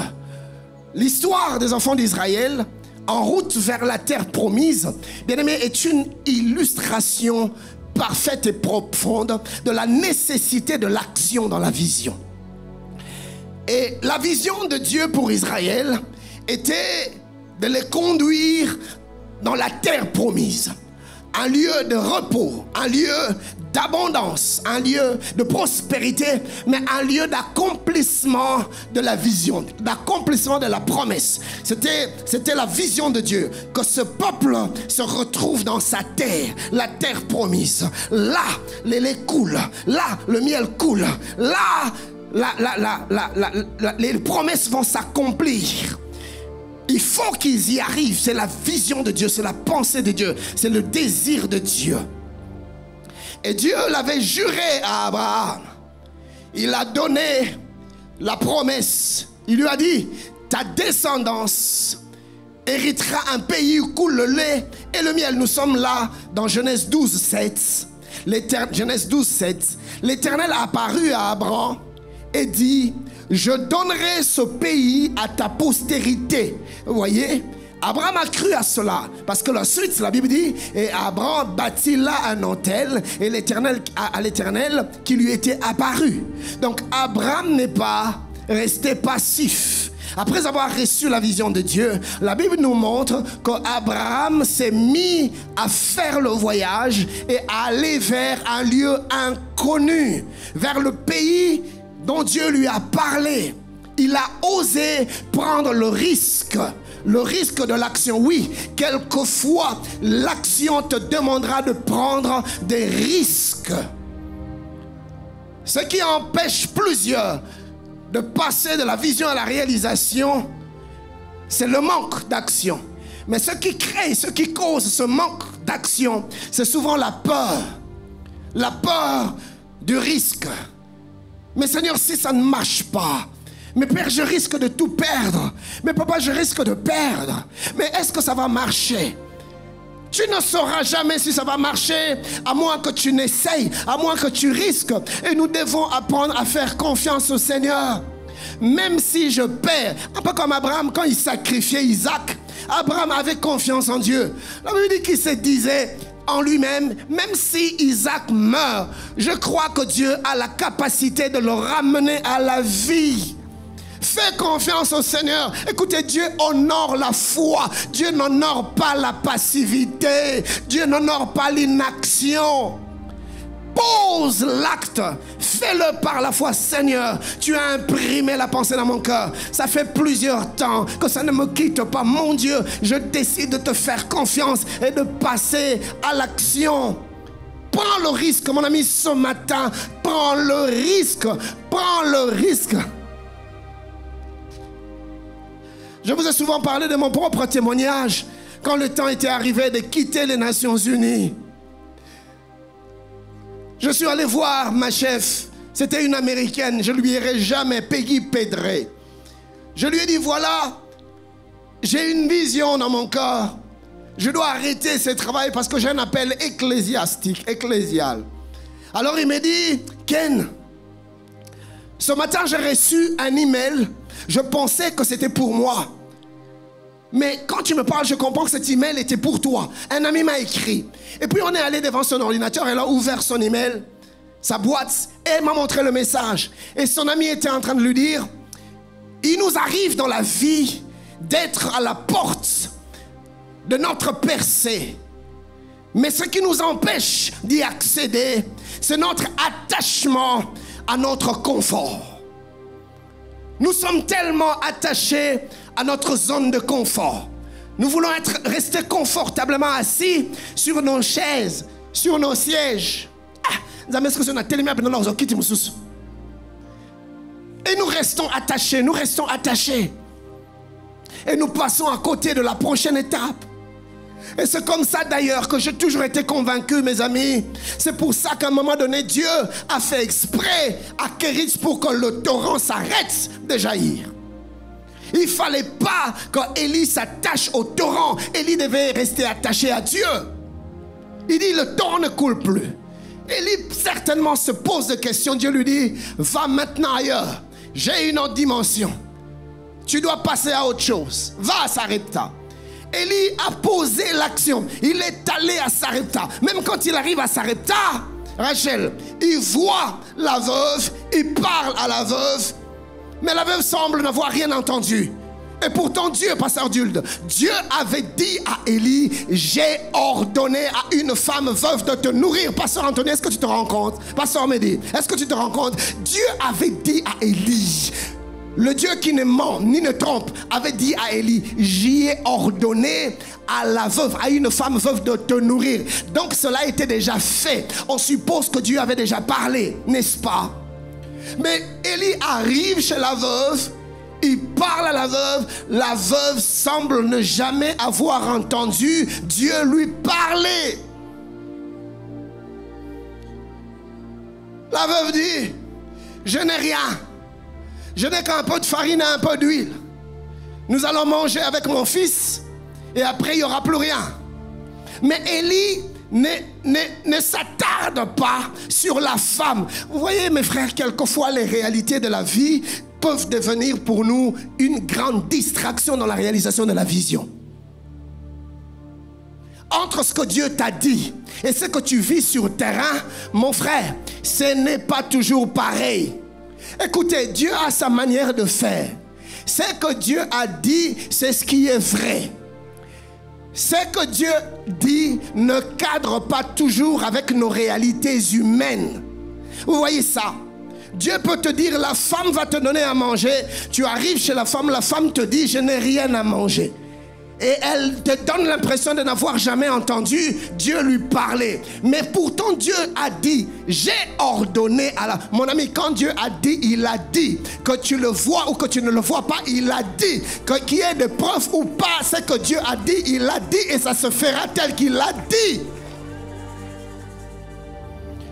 L'histoire des enfants d'Israël en route vers la terre promise, bien-aimé, est une illustration parfaite et profonde de la nécessité de l'action dans la vision. Et la vision de Dieu pour Israël était de les conduire dans la terre promise. Un lieu de repos, un lieu d'abondance, un lieu de prospérité, mais un lieu d'accomplissement de la vision, d'accomplissement de la promesse. C'était la vision de Dieu, que ce peuple se retrouve dans sa terre, la terre promise. Là, les laits coulent, là, le miel coule, là, les promesses vont s'accomplir. Il faut qu'ils y arrivent. C'est la vision de Dieu, c'est la pensée de Dieu, c'est le désir de Dieu. Et Dieu l'avait juré à Abraham. Il a donné la promesse. Il lui a dit, ta descendance héritera un pays où coule le lait et le miel. Nous sommes là dans Genèse 12, 7. Genèse 12, 7. L'Éternel a apparu à Abraham et dit, je donnerai ce pays à ta postérité. Vous voyez, Abraham a cru à cela. Parce que la suite, la Bible dit, et Abraham bâtit là un autel, et l'Éternel, à l'Éternel qui lui était apparu. Donc Abraham n'est pas resté passif. Après avoir reçu la vision de Dieu, la Bible nous montre qu'Abraham s'est mis à faire le voyage et à aller vers un lieu inconnu, vers le pays dont Dieu lui a parlé. Il a osé prendre le risque de l'action. Oui, quelquefois, l'action te demandera de prendre des risques. Ce qui empêche plusieurs de passer de la vision à la réalisation, c'est le manque d'action. Mais ce qui crée, ce qui cause ce manque d'action, c'est souvent la peur du risque. Mais Seigneur, si ça ne marche pas, mais Père, je risque de tout perdre. Mais Papa, je risque de perdre. Mais est-ce que ça va marcher? Tu ne sauras jamais si ça va marcher, à moins que tu n'essayes, à moins que tu risques. Et nous devons apprendre à faire confiance au Seigneur. Même si je perds, un peu comme Abraham, quand il sacrifiait Isaac, Abraham avait confiance en Dieu. La Bible dit qu'il se disait en lui-même, même si Isaac meurt, je crois que Dieu a la capacité de le ramener à la vie. Fais confiance au Seigneur. Écoutez, Dieu honore la foi. Dieu n'honore pas la passivité. Dieu n'honore pas l'inaction. Pose l'acte. Fais-le par la foi. Seigneur, tu as imprimé la pensée dans mon cœur. Ça fait plusieurs temps que ça ne me quitte pas. Mon Dieu, je décide de te faire confiance et de passer à l'action. Prends le risque, mon ami, ce matin. Prends le risque. Prends le risque. Je vous ai souvent parlé de mon propre témoignage quand le temps était arrivé de quitter les Nations Unies. Je suis allé voir ma chef, c'était une Américaine, je ne lui dirai jamais, Peggy Pedré. Je lui ai dit, voilà, j'ai une vision dans mon cœur. Je dois arrêter ce travail parce que j'ai un appel ecclésial. Alors il m'a dit, Ken, ce matin j'ai reçu un email. Je pensais que c'était pour moi. Mais quand tu me parles, je comprends que cet email était pour toi. Un ami m'a écrit. Et puis on est allé devant son ordinateur. Elle a ouvert son email, sa boîte, et elle m'a montré le message. Et son ami était en train de lui dire, il nous arrive dans la vie d'être à la porte de notre percée. Mais ce qui nous empêche d'y accéder, c'est notre attachement à notre confort. Nous sommes tellement attachés à notre zone de confort. Nous voulons rester confortablement assis sur nos chaises, sur nos sièges. Et nous restons attachés, nous restons attachés. Et nous passons à côté de la prochaine étape. Et c'est comme ça d'ailleurs que j'ai toujours été convaincu, mes amis. C'est pour ça qu'à un moment donné, Dieu a fait exprès à Kéritz pour que le torrent s'arrête de jaillir. Il ne fallait pas qu'Élie s'attache au torrent. Élie devait rester attaché à Dieu. Il dit, le torrent ne coule plus. Élie certainement se pose des questions. Dieu lui dit, va maintenant ailleurs. J'ai une autre dimension. Tu dois passer à autre chose. Va à Sarepta. Élie a posé l'action. Il est allé à Sarepta. Même quand il arrive à Sarepta, Rachel, il voit la veuve, il parle à la veuve, mais la veuve semble n'avoir rien entendu. Et pourtant Dieu, pasteur Dulde, Dieu avait dit à Élie, j'ai ordonné à une femme veuve de te nourrir. Pasteur Anthony, est-ce que tu te rends compte? Pasteur Mehdi, est-ce que tu te rends compte? Dieu avait dit à Élie, le Dieu qui ne ment ni ne trompe, avait dit à Élie, j'y ai ordonné à la veuve, à une femme veuve de te nourrir. Donc cela était déjà fait. On suppose que Dieu avait déjà parlé, n'est-ce pas? Mais Élie arrive chez la veuve, il parle à la veuve semble ne jamais avoir entendu Dieu lui parler. La veuve dit, je n'ai rien. Je n'ai qu'un peu de farine et un peu d'huile. Nous allons manger avec mon fils et après il n'y aura plus rien. Mais Élie ne s'attarde pas sur la femme. Vous voyez mes frères, quelquefois les réalités de la vie peuvent devenir pour nous une grande distraction dans la réalisation de la vision. Entre ce que Dieu t'a dit et ce que tu vis sur le terrain, mon frère, ce n'est pas toujours pareil. Écoutez, Dieu a sa manière de faire. Ce que Dieu a dit, c'est ce qui est vrai. Ce que Dieu dit ne cadre pas toujours avec nos réalités humaines. Vous voyez ça? Dieu peut te dire, la femme va te donner à manger. Tu arrives chez la femme te dit, je n'ai rien à manger. Et elle te donne l'impression de n'avoir jamais entendu Dieu lui parler. Mais pourtant Dieu a dit, j'ai ordonné à la... Mon ami, quand Dieu a dit, il a dit. Que tu le vois ou que tu ne le vois pas, il a dit. Qu'il y ait des preuves ou pas, ce que Dieu a dit, il a dit et ça se fera tel qu'il l'a dit.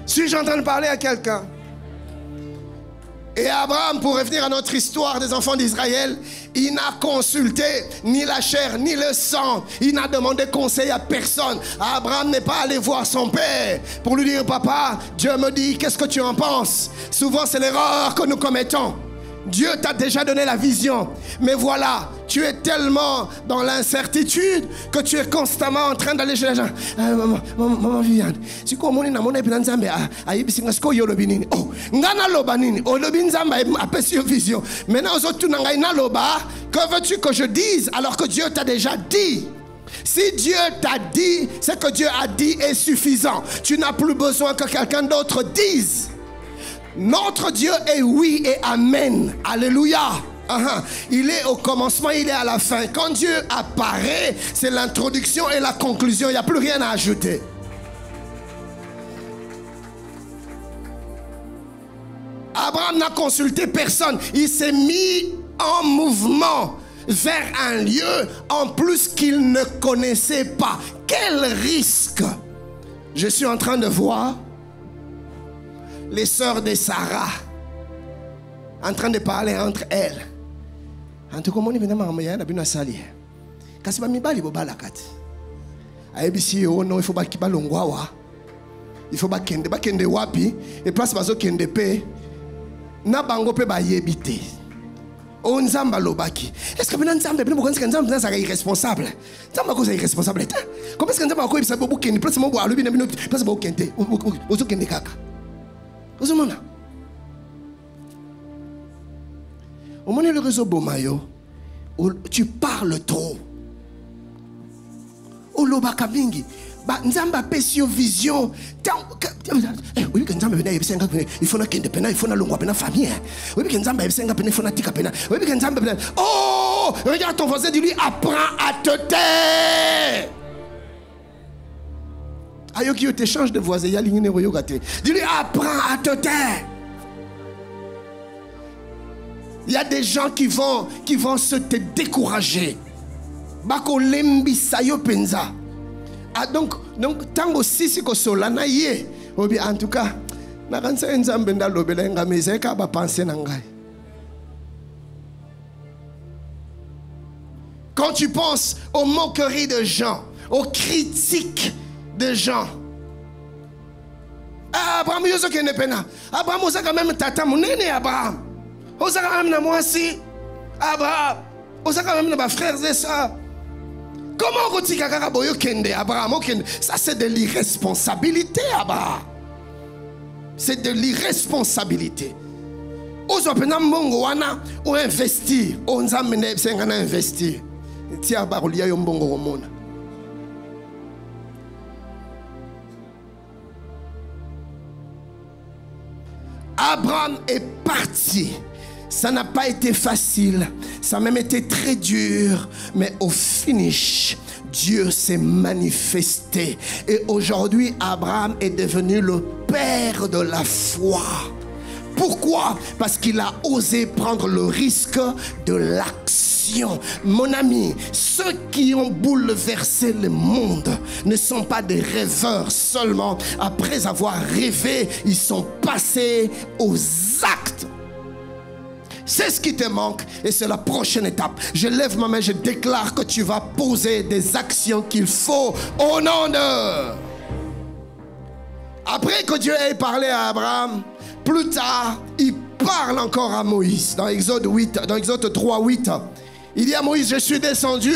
Suis-je en train de parler à quelqu'un? Et Abraham, pour revenir à notre histoire des enfants d'Israël, il n'a consulté ni la chair ni le sang. Il n'a demandé conseil à personne. Abraham n'est pas allé voir son père pour lui dire, papa, Dieu me dit, qu'est-ce que tu en penses? Souvent c'est l'erreur que nous commettons. Dieu t'a déjà donné la vision. Mais voilà, tu es tellement dans l'incertitude que tu es constamment en train d'aller chez les gens. Maman Viviane, si tu as vision. Maintenant, que veux-tu que je dise alors que Dieu t'a déjà dit? Si Dieu t'a dit, ce que Dieu a dit est suffisant. Tu n'as plus besoin que quelqu'un d'autre dise. Notre Dieu est oui et amen. Alléluia. Il est au commencement, il est à la fin. Quand Dieu apparaît, c'est l'introduction et la conclusion. Il n'y a plus rien à ajouter. Abraham n'a consulté personne. Il s'est mis en mouvement vers un lieu en plus qu'il ne connaissait pas. Quel risque! Je suis en train de voir les sœurs de Sarah en train de parler entre elles. En tout cas, il faut pas kende wapi et place bazo kende pe na bango pe ba yebite o nzamba lobaki. Est-ce que maintenant nzamba pe bokanzi nzamba ça irresponsable? Nzamba ko ça irresponsable. Comment est-ce que nzamba ko ibisa bobu kende place mo bo alobi na bino place bo kende ozo kende kaka. Ozo mona. Au moment le réseau Bomayo, tu parles trop. O lobaka mingi. Nzamba pesio vision. Oui, que Nzamba il faut il faut la famille. Oui, que Nzamba il faut tika pena. Oui, que Nzamba. Oh, regarde ton voisin, dis-lui, apprends à te taire. Ayoki, te change de voisin. Dis-lui, apprends à te taire. Il y a des gens qui vont se te décourager. Bako lembi sayo penza. Ah donc tango sisi ko solana ye. Obi en tout cas, na kansa nzambe ndalobela ngameze ka ba penser na ngai. Quand tu penses aux moqueries de gens, aux critiques de gens. Abraham yoso kene pena. Abraham osaka même tata munene Abraham. Osaka même na moi si. Abraham. Osaka même na frères et sœurs. Comment Rotika Karaboyo Kende, Abraham? Ça, c'est de l'irresponsabilité, Abraham. C'est de l'irresponsabilité. Ozo pena mbongo wana o investir. O nzamene sengana investir. Tia barulia yo mbongo romona. Abraham est parti. Ça n'a pas été facile, ça a même été très dur, mais au finish, Dieu s'est manifesté. Et aujourd'hui, Abraham est devenu le père de la foi. Pourquoi? Parce qu'il a osé prendre le risque de l'action. Mon ami, ceux qui ont bouleversé le monde ne sont pas des rêveurs seulement. Après avoir rêvé, ils sont passés aux actes. C'est ce qui te manque et c'est la prochaine étape. Je lève ma main, je déclare que tu vas poser des actions qu'il faut au nom de... Après que Dieu ait parlé à Abraham, plus tard, il parle encore à Moïse. Dans Exode 3, 8, il dit à Moïse, je suis descendu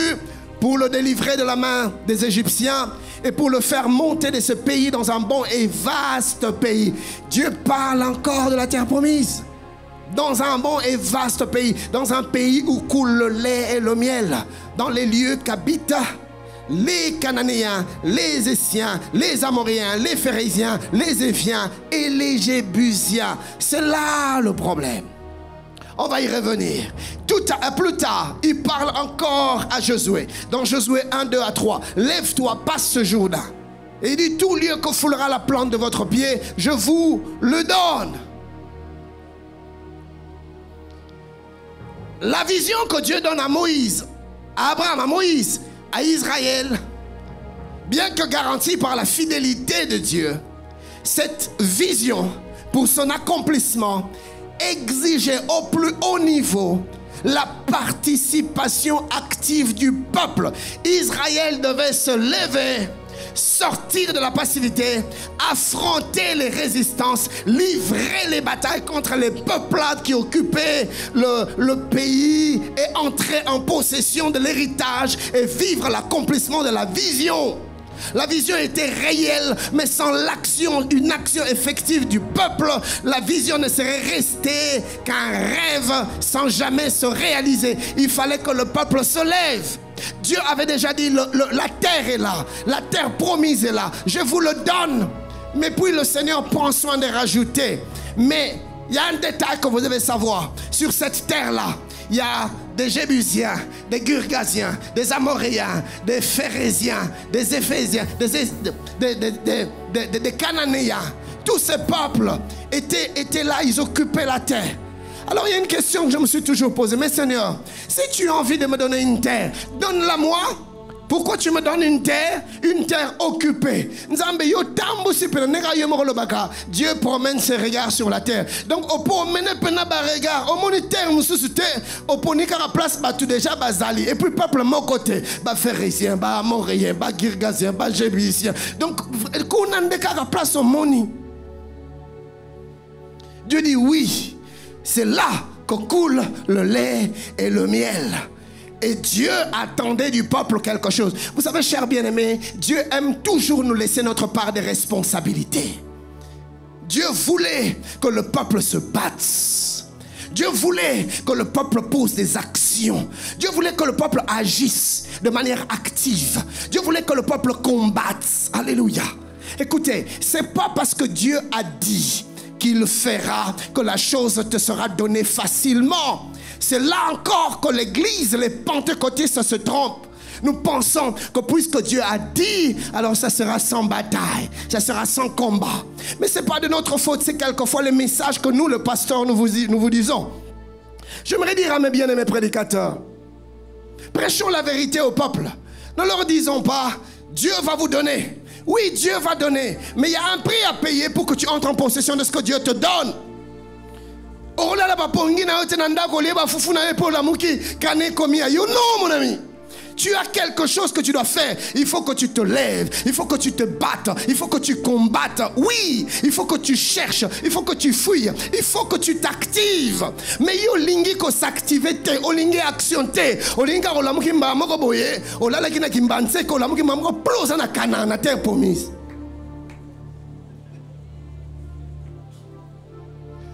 pour le délivrer de la main des Égyptiens et pour le faire monter de ce pays dans un bon et vaste pays. Dieu parle encore de la terre promise. Dans un bon et vaste pays, dans un pays où coule le lait et le miel, dans les lieux qu'habitent les Cananéens, les Essiens, les Amoréens, les Phérésiens, les Éviens et les Jébusiens. C'est là le problème. On va y revenir. Plus tard, il parle encore à Josué. Dans Josué 1, 2 à 3. Lève-toi, passe ce jour-là. Et il dit, tout lieu que foulera la plante de votre pied, je vous le donne. La vision que Dieu donne à Moïse, à Abraham, à Moïse, à Israël, bien que garantie par la fidélité de Dieu, cette vision, pour son accomplissement, exigeait au plus haut niveau la participation active du peuple. Israël devait se lever, sortir de la passivité, affronter les résistances, livrer les batailles contre les peuplades qui occupaient le pays et entrer en possession de l'héritage et vivre l'accomplissement de la vision. La vision était réelle, mais sans l'action, une action effective du peuple, la vision ne serait restée qu'un rêve sans jamais se réaliser. Il fallait que le peuple se lève. Dieu avait déjà dit, la terre est là, la terre promise est là, je vous le donne. Mais puis le Seigneur prend soin de rajouter. Mais il y a un détail que vous devez savoir. Sur cette terre-là, il y a des Jébusiens, des Girgasiens, des Amoréens, des Phérésiens, des Éphésiens, des Cananéens. Tous ces peuples étaient là, ils occupaient la terre. Alors il y a une question que je me suis toujours posée. Mais Seigneur, si tu as envie de me donner une terre, donne-la moi. Pourquoi tu me donnes une terre occupée? Dieu promène ses regards sur la terre. Donc, on peut mener un regard. On peut terre, on peut place tout déjà bazali. Et puis, peuple, mon côté, Phérésien, Amoréen, Girgasien, Jébusien. Donc, on a place au moni. Dieu dit oui, c'est là que coule le lait et le miel. Et Dieu attendait du peuple quelque chose. Vous savez, chers bien-aimés, Dieu aime toujours nous laisser notre part de responsabilité. Dieu voulait que le peuple se batte. Dieu voulait que le peuple pose des actions. Dieu voulait que le peuple agisse de manière active. Dieu voulait que le peuple combatte. Alléluia. Écoutez, c'est pas parce que Dieu a dit qu'il fera que la chose te sera donnée facilement. C'est là encore que l'église, les pentecôtistes se trompent. Nous pensons que puisque Dieu a dit, alors ça sera sans bataille, ça sera sans combat. Mais ce n'est pas de notre faute, c'est quelquefois le message que nous, le pasteur, nous vous disons. J'aimerais dire à mes bien-aimés prédicateurs, prêchons la vérité au peuple. Ne leur disons pas, Dieu va vous donner. Oui, Dieu va donner, mais il y a un prix à payer pour que tu entres en possession de ce que Dieu te donne. You know, mon ami. Tu as quelque chose que tu dois faire. Il faut que tu te lèves. Il faut que tu te battes. Il faut que tu combattes. Oui, il faut que tu cherches. Il faut que tu fouilles. Il faut que tu t'actives. Mais yo lingi ko s'activer te. O lingi action te. O lingi ko lamuki mba moko boye. O lala kina kimbanse ko lamuki mba moko plosa na kana na terre promise.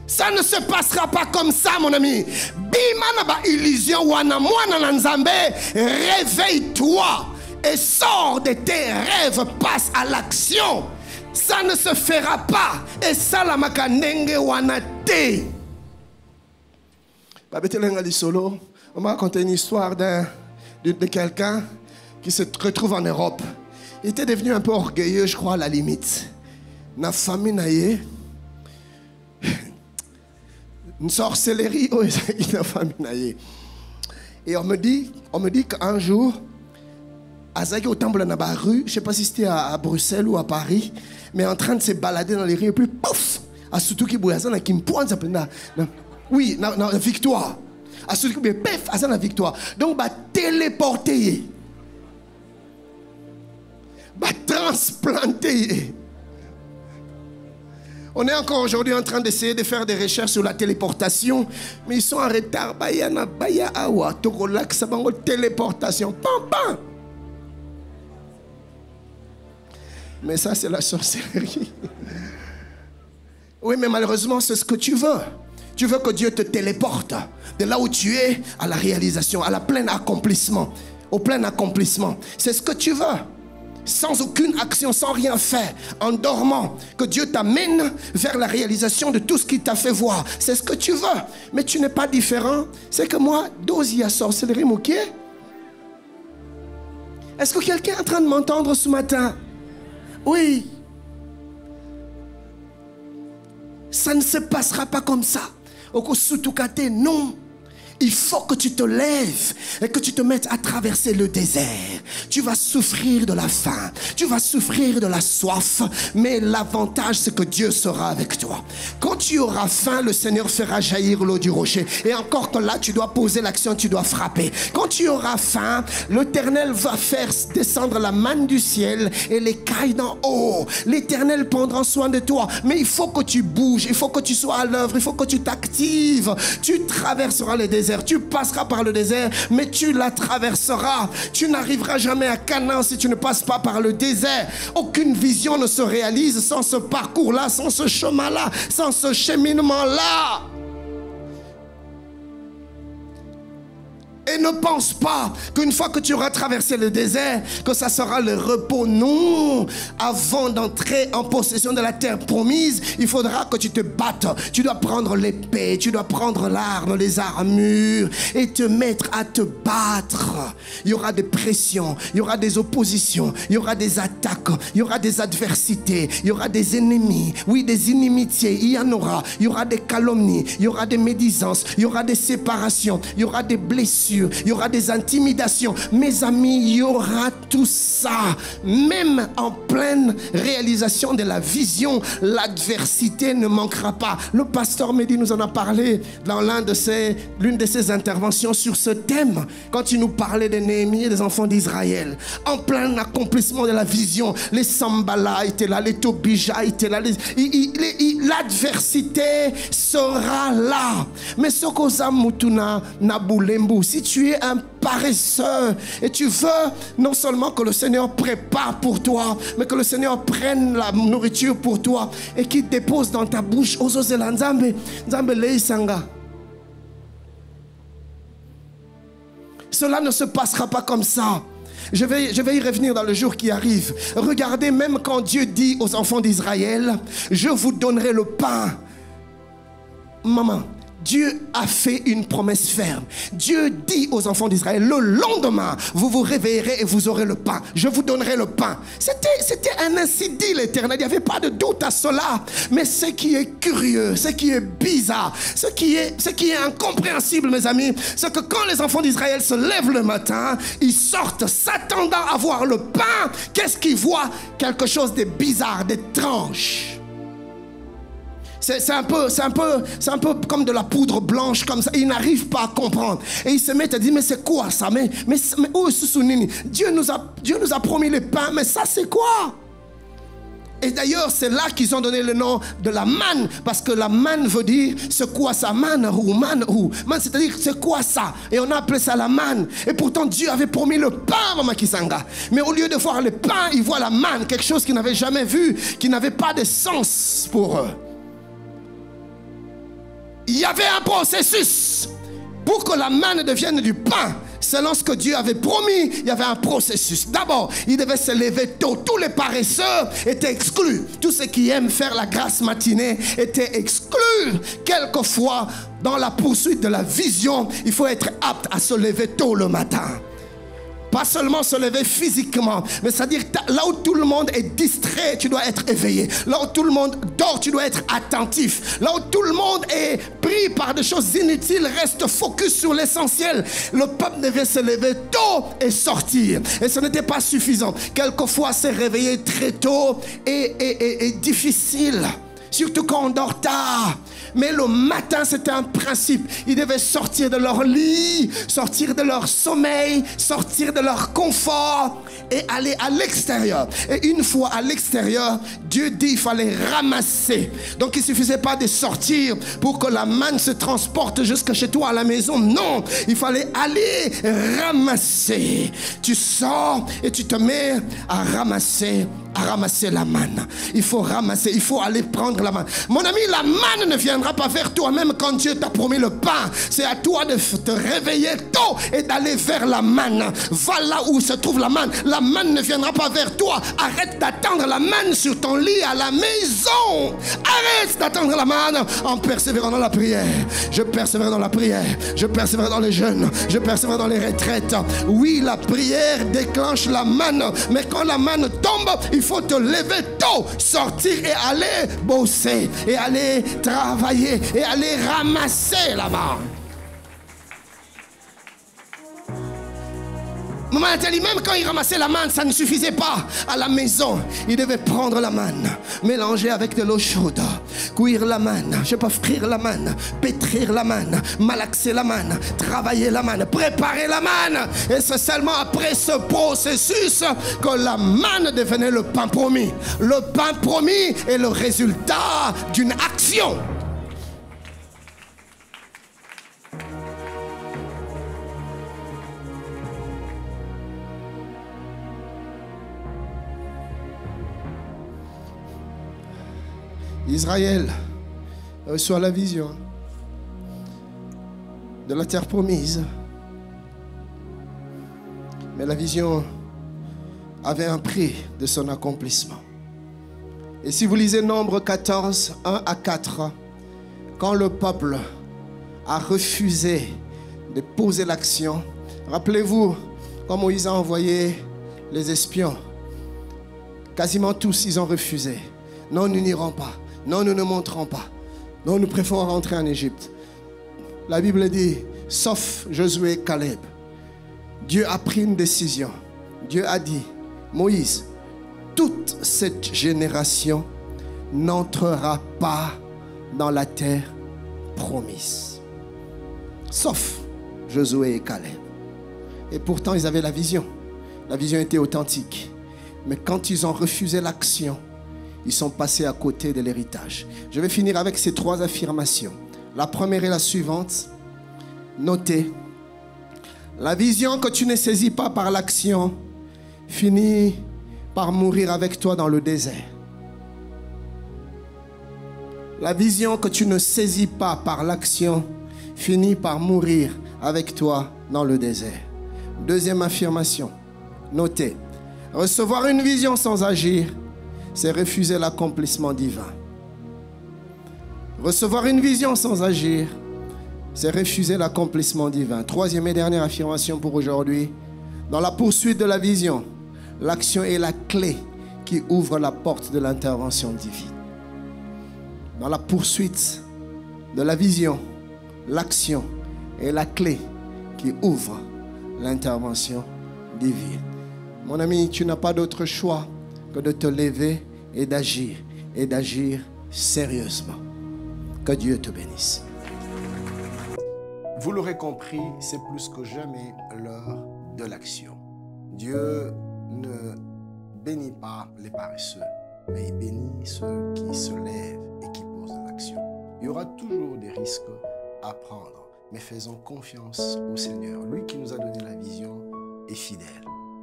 Ça ne se passera pas comme ça, mon ami. Bimana ba illusion wana mwana na nzambe. Réveille-toi et sors de tes rêves, passe à l'action. Ça ne se fera pas. Et ça la makanenge wana te. Babetelenga li solo. On m'a raconté une histoire de quelqu'un qui se retrouve en Europe. Il était devenu un peu orgueilleux, je crois, à la limite. Na famille naie. Une sorcellerie et on me dit qu'un jour Azaki au temple dans la rue, je ne sais pas si c'était à Bruxelles ou à Paris, mais en train de se balader dans les rues et puis pouf, à surtout qui bouillazana qui me pointe oui, na victoire, à surtout qui pef à la victoire, donc bah téléporter, bah transplanter. On est encore aujourd'hui en train d'essayer de faire des recherches sur la téléportation, mais ils sont en retard. Bayana, baya awa, tokolak sabango téléportation. Pam pam. Mais ça c'est la sorcellerie. Oui, mais malheureusement c'est ce que tu veux. Tu veux que Dieu te téléporte de là où tu es à la réalisation, à la pleine accomplissement, au plein accomplissement. C'est ce que tu veux. Sans aucune action, sans rien faire, en dormant, que Dieu t'amène vers la réalisation de tout ce qu'il t'a fait voir. C'est ce que tu veux, mais tu n'es pas différent. C'est que moi, dosi à sorcellerie mouké. Est-ce que quelqu'un est en train de m'entendre ce matin? Oui. Ça ne se passera pas comme ça. Non. Il faut que tu te lèves et que tu te mettes à traverser le désert. Tu vas souffrir de la faim, tu vas souffrir de la soif, mais l'avantage c'est que Dieu sera avec toi. Quand tu auras faim, le Seigneur fera jaillir l'eau du rocher. Et encore que là, tu dois poser l'action, tu dois frapper. Quand tu auras faim, l'Éternel va faire descendre la manne du ciel et les cailles d'en haut. L'Éternel prendra soin de toi. Mais il faut que tu bouges, il faut que tu sois à l'œuvre, il faut que tu t'actives. Tu traverseras le désert. Tu passeras par le désert, mais tu la traverseras. Tu n'arriveras jamais à Canaan si tu ne passes pas par le désert. Aucune vision ne se réalise sans ce parcours-là, sans ce chemin-là, sans ce cheminement-là. Et ne pense pas qu'une fois que tu auras traversé le désert, que ça sera le repos. Non. Avant d'entrer en possession de la terre promise, il faudra que tu te battes. Tu dois prendre l'épée, tu dois prendre l'arme, les armures et te mettre à te battre. Il y aura des pressions, il y aura des oppositions, il y aura des attaques, il y aura des adversités, il y aura des ennemis, oui, des inimitiés, il y en aura. Il y aura des calomnies, il y aura des médisances, il y aura des séparations, il y aura des blessures. Il y aura des intimidations. Mes amis, il y aura tout ça. Même en pleine réalisation de la vision, l'adversité ne manquera pas. Le pasteur Mehdi nous en a parlé dans l'une de ses interventions sur ce thème. Quand il nous parlait de Néhémie et des enfants d'Israël. En plein accomplissement de la vision, les Sambala étaient là, les Tobija étaient là. L'adversité sera là. Mais ce qu'on mutuna nabulembu, si tu es un paresseux et tu veux non seulement que le Seigneur prépare pour toi, mais que le Seigneur prenne la nourriture pour toi et qu'il dépose dans ta bouche. Cela ne se passera pas comme ça. Je vais y revenir dans le jour qui arrive. Regardez, même quand Dieu dit aux enfants d'Israël, je vous donnerai le pain. Maman, Dieu a fait une promesse ferme. Dieu dit aux enfants d'Israël, le lendemain, vous vous réveillerez et vous aurez le pain. Je vous donnerai le pain. C'était un ainsi dit l'Éternel. Il n'y avait pas de doute à cela. Mais ce qui est curieux, ce qui est bizarre, ce qui est incompréhensible, mes amis, c'est que quand les enfants d'Israël se lèvent le matin, ils sortent s'attendant à voir le pain. Qu'est-ce qu'ils voient? Quelque chose de bizarre, d'étrange. C'est un peu comme de la poudre blanche comme ça. Ils n'arrivent pas à comprendre. Et ils se mettent à dire, mais c'est quoi ça? Mais où est Dieu nous a promis le pain, mais ça c'est quoi? Et d'ailleurs, c'est là qu'ils ont donné le nom de la manne. Parce que la manne veut dire, c'est quoi ça? Manne, c'est-à-dire, c'est quoi ça? Et on a appelé ça la manne. Et pourtant, Dieu avait promis le pain, Maman Kisanga. Mais au lieu de voir le pain, ils voient la manne. Quelque chose qu'ils n'avaient jamais vu, qui n'avait pas de sens pour eux. Il y avait un processus pour que la manne devienne du pain. Selon ce que Dieu avait promis, il y avait un processus. D'abord, il devait se lever tôt. Tous les paresseux étaient exclus. Tous ceux qui aiment faire la grasse matinée étaient exclus. Quelquefois, dans la poursuite de la vision, il faut être apte à se lever tôt le matin. Pas seulement se lever physiquement, mais c'est-à-dire là où tout le monde est distrait, tu dois être éveillé. Là où tout le monde dort, tu dois être attentif. Là où tout le monde est pris par des choses inutiles, reste focus sur l'essentiel. Le peuple devait se lever tôt et sortir. Et ce n'était pas suffisant. Quelquefois, se réveiller très tôt est difficile. Surtout quand on dort tard. Mais le matin, c'était un principe. Ils devaient sortir de leur lit, sortir de leur sommeil, sortir de leur confort et aller à l'extérieur. Et une fois à l'extérieur, Dieu dit qu'il fallait ramasser. Donc il ne suffisait pas de sortir pour que la manne se transporte jusqu'à chez toi à la maison. Non, il fallait aller ramasser. Tu sors et tu te mets à ramasser la manne. Il faut ramasser, il faut aller prendre la manne. Mon ami, la manne ne viendra pas vers toi-même quand Dieu t'a promis le pain. C'est à toi de te réveiller tôt et d'aller vers la manne. Va là où se trouve la manne. La manne ne viendra pas vers toi. Arrête d'attendre la manne sur ton lit à la maison. Arrête d'attendre la manne en persévérant dans la prière. Je persévère dans la prière. Je persévère dans les jeûnes. Je persévère dans les retraites. Oui, la prière déclenche la manne. Mais quand la manne tombe, il faut te lever tôt, sortir et aller bosser, et aller travailler, et aller ramasser la manne. Maman Nathalie, même quand il ramassait la manne, ça ne suffisait pas. À la maison, il devait prendre la manne, mélanger avec de l'eau chaude, cuire la manne, frire la manne, pétrir la manne, malaxer la manne, travailler la manne, préparer la manne. Et c'est seulement après ce processus que la manne devenait le pain promis. Le pain promis est le résultat d'une action. Israël reçoit la vision de la terre promise. Mais la vision avait un prix de son accomplissement. Et si vous lisez Nombre 14, 1 à 4, quand le peuple a refusé de poser l'action, rappelez-vous quand Moïse a envoyé les espions, quasiment tous ils ont refusé. Non, nous n'irons pas. Non, nous ne monterons pas. Non, nous préférons rentrer en Égypte. La Bible dit, sauf Josué et Caleb, Dieu a pris une décision. Dieu a dit, Moïse, toute cette génération n'entrera pas dans la terre promise. Sauf Josué et Caleb. Et pourtant, ils avaient la vision. La vision était authentique. Mais quand ils ont refusé l'action, ils sont passés à côté de l'héritage. Je vais finir avec ces 3 affirmations. La première est la suivante. Notez. La vision que tu ne saisis pas par l'action finit par mourir avec toi dans le désert. La vision que tu ne saisis pas par l'action finit par mourir avec toi dans le désert. Deuxième affirmation. Notez. Recevoir une vision sans agir, c'est refuser l'accomplissement divin. Recevoir une vision sans agir, c'est refuser l'accomplissement divin. Troisième et dernière affirmation pour aujourd'hui. Dans la poursuite de la vision, l'action est la clé qui ouvre la porte de l'intervention divine. Dans la poursuite de la vision, l'action est la clé qui ouvre l'intervention divine. Mon ami, tu n'as pas d'autre choix que de te lever et d'agir sérieusement. Que Dieu te bénisse. Vous l'aurez compris, c'est plus que jamais l'heure de l'action. Dieu ne bénit pas les paresseux, mais il bénit ceux qui se lèvent et qui posent de l'action. Il y aura toujours des risques à prendre, mais faisons confiance au Seigneur. Lui qui nous a donné la vision est fidèle.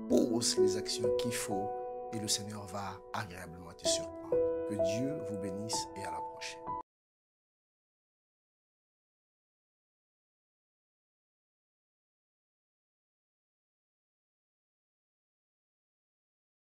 Pose les actions qu'il faut et le Seigneur va agréablement te surprendre. Que Dieu vous bénisse et à la prochaine.